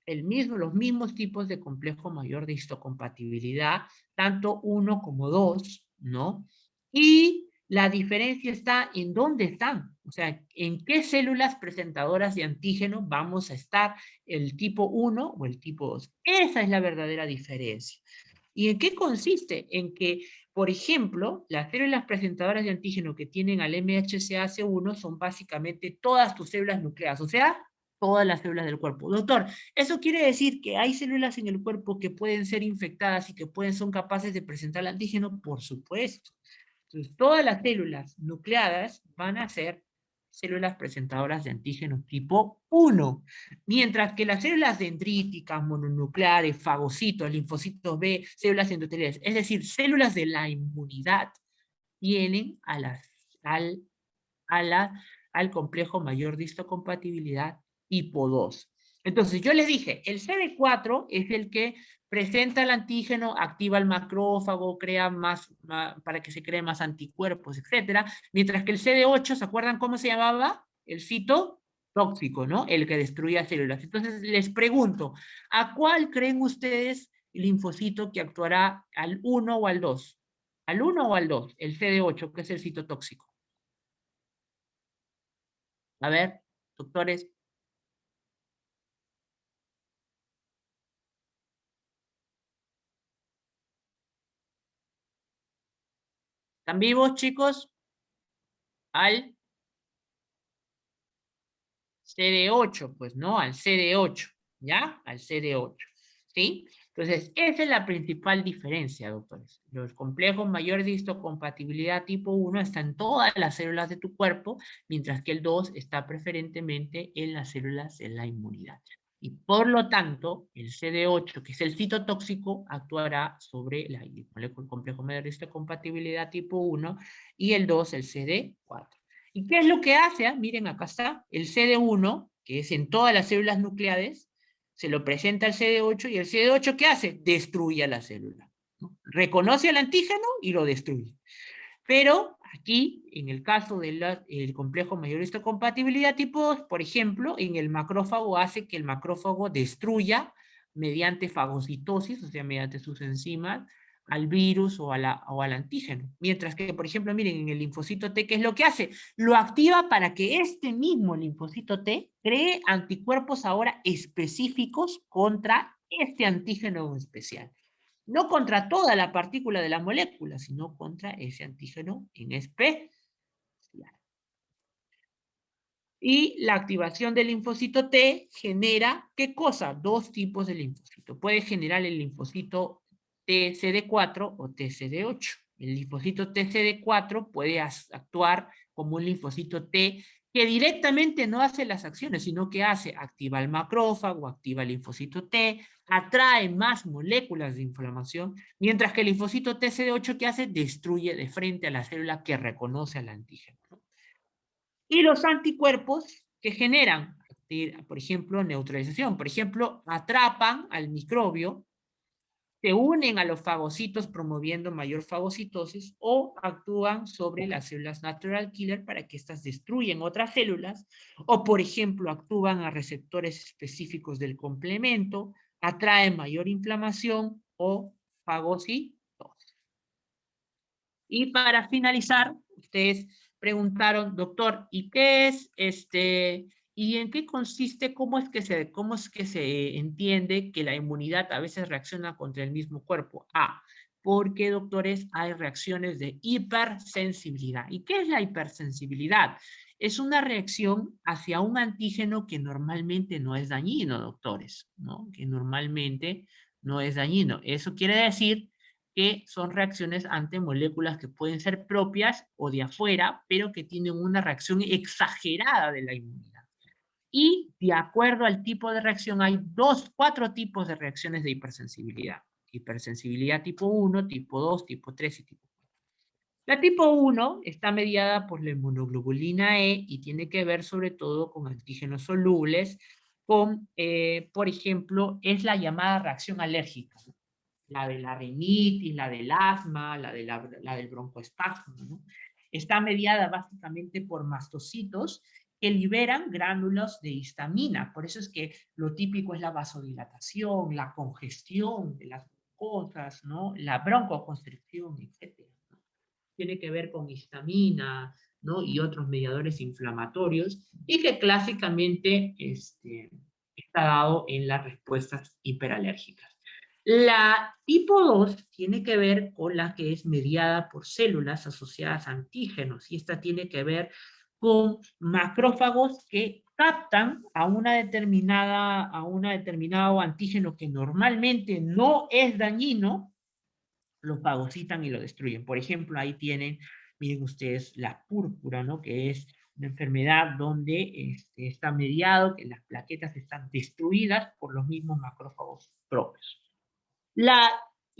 los mismos tipos de complejo mayor de histocompatibilidad, tanto 1 como 2, ¿no? Y la diferencia está en dónde están, o sea, en qué células presentadoras de antígeno vamos a estar, el tipo 1 o el tipo 2. Esa es la verdadera diferencia. ¿Y en qué consiste? En que, por ejemplo, las células presentadoras de antígeno que tienen al MHCAC1 son básicamente todas tus células nucleadas, o sea, todas las células del cuerpo. Doctor, ¿eso quiere decir que hay células en el cuerpo que pueden ser infectadas y que son capaces de presentar el antígeno? Por supuesto. Entonces, todas las células nucleadas van a ser células presentadoras de antígeno tipo 1, mientras que las células dendríticas, mononucleares, fagocitos, linfocitos B, células endoteliales, es decir, células de la inmunidad, tienen al complejo mayor de histocompatibilidad tipo 2. Entonces, yo les dije, el CD4 es el que presenta el antígeno, activa el macrófago, crea para que se creen más anticuerpos, etc. Mientras que el CD8, ¿se acuerdan cómo se llamaba? El citotóxico, ¿no? El que destruía células. Entonces, les pregunto, ¿a cuál creen ustedes el linfocito que actuará al 1 o al 2? ¿Al 1 o al 2? El CD8, que es el citotóxico. A ver, doctores, ¿están vivos, chicos? Al CD8, pues, ¿no? Al CD8, ¿ya? Al CD8, ¿sí? Entonces, esa es la principal diferencia, doctores. Los complejos mayores de histocompatibilidad tipo 1 están en todas las células de tu cuerpo, mientras que el 2 está preferentemente en las células de la inmunidad. Y por lo tanto, el CD8, que es el citotóxico, actuará sobre el complejo mayor de histocompatibilidad tipo 1 y el 2, el CD4. ¿Y qué es lo que hace? Ah, miren, acá está el CD1, que es en todas las células nucleares, se lo presenta al CD8 y el CD8 ¿qué hace? Destruye a la célula, ¿no? Reconoce al antígeno y lo destruye. Pero aquí, en el caso del complejo mayor de histocompatibilidad tipo 2, por ejemplo, en el macrófago hace que el macrófago destruya mediante fagocitosis, o sea, mediante sus enzimas, al virus o al antígeno. Mientras que, por ejemplo, miren, en el linfocito T, ¿qué es lo que hace? Lo activa para que este mismo linfocito T cree anticuerpos ahora específicos contra este antígeno especial. No contra toda la partícula de la molécula, sino contra ese antígeno en especial. Y la activación del linfocito T genera, ¿qué cosa? Dos tipos de linfocito. Puede generar el linfocito TCD4 o TCD8. El linfocito TCD4 puede actuar como un linfocito T que directamente no hace las acciones, sino que activa el macrófago, activa el linfocito T, atrae más moléculas de inflamación, mientras que el linfocito TCD8 que hace, destruye de frente a la célula que reconoce al antígeno. Y los anticuerpos que generan, por ejemplo, neutralización, por ejemplo, atrapan al microbio, se unen a los fagocitos promoviendo mayor fagocitosis o actúan sobre las células natural killer para que éstas destruyen otras células o, por ejemplo, actúan a receptores específicos del complemento, atraen mayor inflamación o fagocitosis. Y para finalizar, ustedes preguntaron, doctor, ¿y qué es y en qué consiste, cómo es que se entiende que la inmunidad a veces reacciona contra el mismo cuerpo? Porque, doctores, hay reacciones de hipersensibilidad. ¿Y qué es la hipersensibilidad? Es una reacción hacia un antígeno que normalmente no es dañino, doctores, ¿no? Que normalmente no es dañino. Eso quiere decir que son reacciones ante moléculas que pueden ser propias o de afuera, pero que tienen una reacción exagerada de la inmunidad. Y de acuerdo al tipo de reacción, hay cuatro tipos de reacciones de hipersensibilidad. Hipersensibilidad tipo 1, tipo 2, tipo 3 y tipo 4. La tipo 1 está mediada por la inmunoglobulina E y tiene que ver sobre todo con antígenos solubles, por ejemplo, es la llamada reacción alérgica, ¿no? La de la rinitis, la del asma, la del broncoespasmo, ¿no? Está mediada básicamente por mastocitos que liberan gránulos de histamina. Por eso es que lo típico es la vasodilatación, la congestión de las mucosas, ¿no? La broncoconstricción, etc. ¿no? Tiene que ver con histamina, ¿no? Y otros mediadores inflamatorios, y que clásicamente está dado en las respuestas hiperalérgicas. La tipo 2 tiene que ver con la que es mediada por células asociadas a antígenos, y esta tiene que ver con macrófagos que captan a un determinado antígeno que normalmente no es dañino, lo fagocitan y lo destruyen. Por ejemplo, ahí tienen, miren ustedes, la púrpura, ¿no? Que es una enfermedad donde está mediado, que las plaquetas están destruidas por los mismos macrófagos propios. La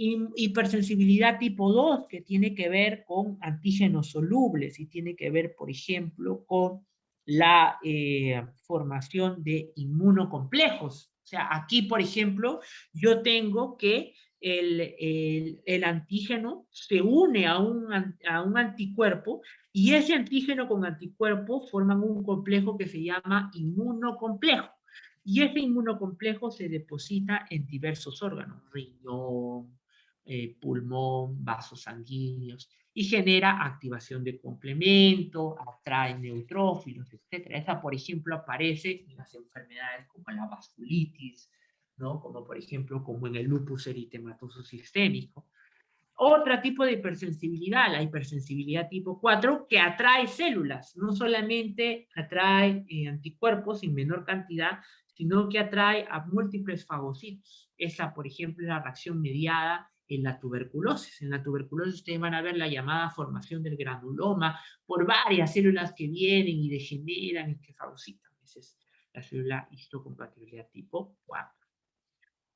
hipersensibilidad tipo 2, que tiene que ver con antígenos solubles y tiene que ver, por ejemplo, con la formación de inmunocomplejos. O sea, aquí, por ejemplo, yo tengo que el antígeno se une a un anticuerpo y ese antígeno con anticuerpo forman un complejo que se llama inmunocomplejo. Y ese inmunocomplejo se deposita en diversos órganos, riñón, pulmón, vasos sanguíneos, y genera activación de complemento, atrae neutrófilos, etc. Esa, por ejemplo, aparece en las enfermedades como la vasculitis, ¿no? Como por ejemplo, como en el lupus eritematoso sistémico. Otro tipo de hipersensibilidad, la hipersensibilidad tipo 4, que atrae células, no solamente atrae anticuerpos en menor cantidad, sino que atrae a múltiples fagocitos. Esa, por ejemplo, es la reacción mediada en la tuberculosis. En la tuberculosis ustedes van a ver la llamada formación del granuloma por varias células que vienen y degeneran y que fagocitan. Esa es la célula histocompatibilidad tipo 4.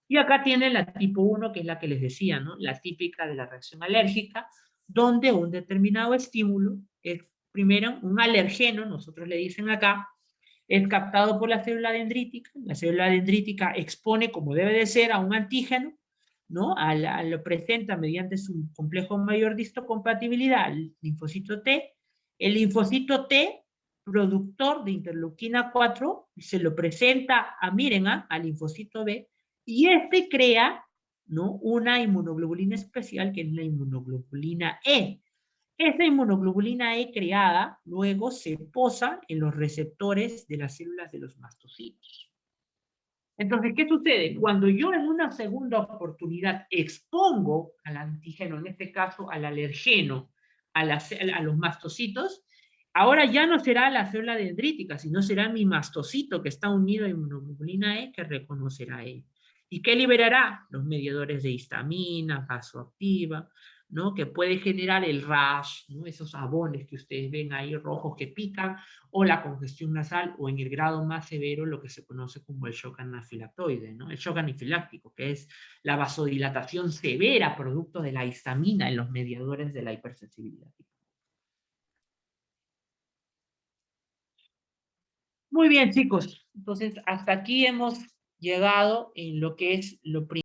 Y acá tienen la tipo 1, que es la que les decía, ¿no? La típica de la reacción alérgica, donde un determinado estímulo es, primero, un alergeno, nosotros le dicen acá, es captado por la célula dendrítica expone, como debe de ser, a un antígeno, ¿no? Lo presenta mediante su complejo mayor de histocompatibilidad, el linfocito T. El linfocito T, productor de interleuquina 4, se lo presenta al linfocito B, y este crea, ¿no? Una inmunoglobulina especial que es la inmunoglobulina E. Esa inmunoglobulina E creada luego se posa en los receptores de las células de los mastocitos. Entonces, ¿qué sucede? Cuando yo en una segunda oportunidad expongo al antígeno, en este caso al alergeno, a los mastocitos, Ahora ya no será la célula dendrítica, sino será mi mastocito que está unido a inmunoglobulina E que reconocerá E. ¿Y qué liberará? Los mediadores de histamina, vasoactiva, ¿no? Que puede generar el rash, ¿no? Esos abones que ustedes ven ahí rojos que pican, o la congestión nasal, o en el grado más severo lo que se conoce como el shock anafilactoide, ¿no? El shock anafiláctico, que es la vasodilatación severa producto de la histamina en los mediadores de la hipersensibilidad. Muy bien, chicos. Entonces, hasta aquí hemos llegado en lo que es lo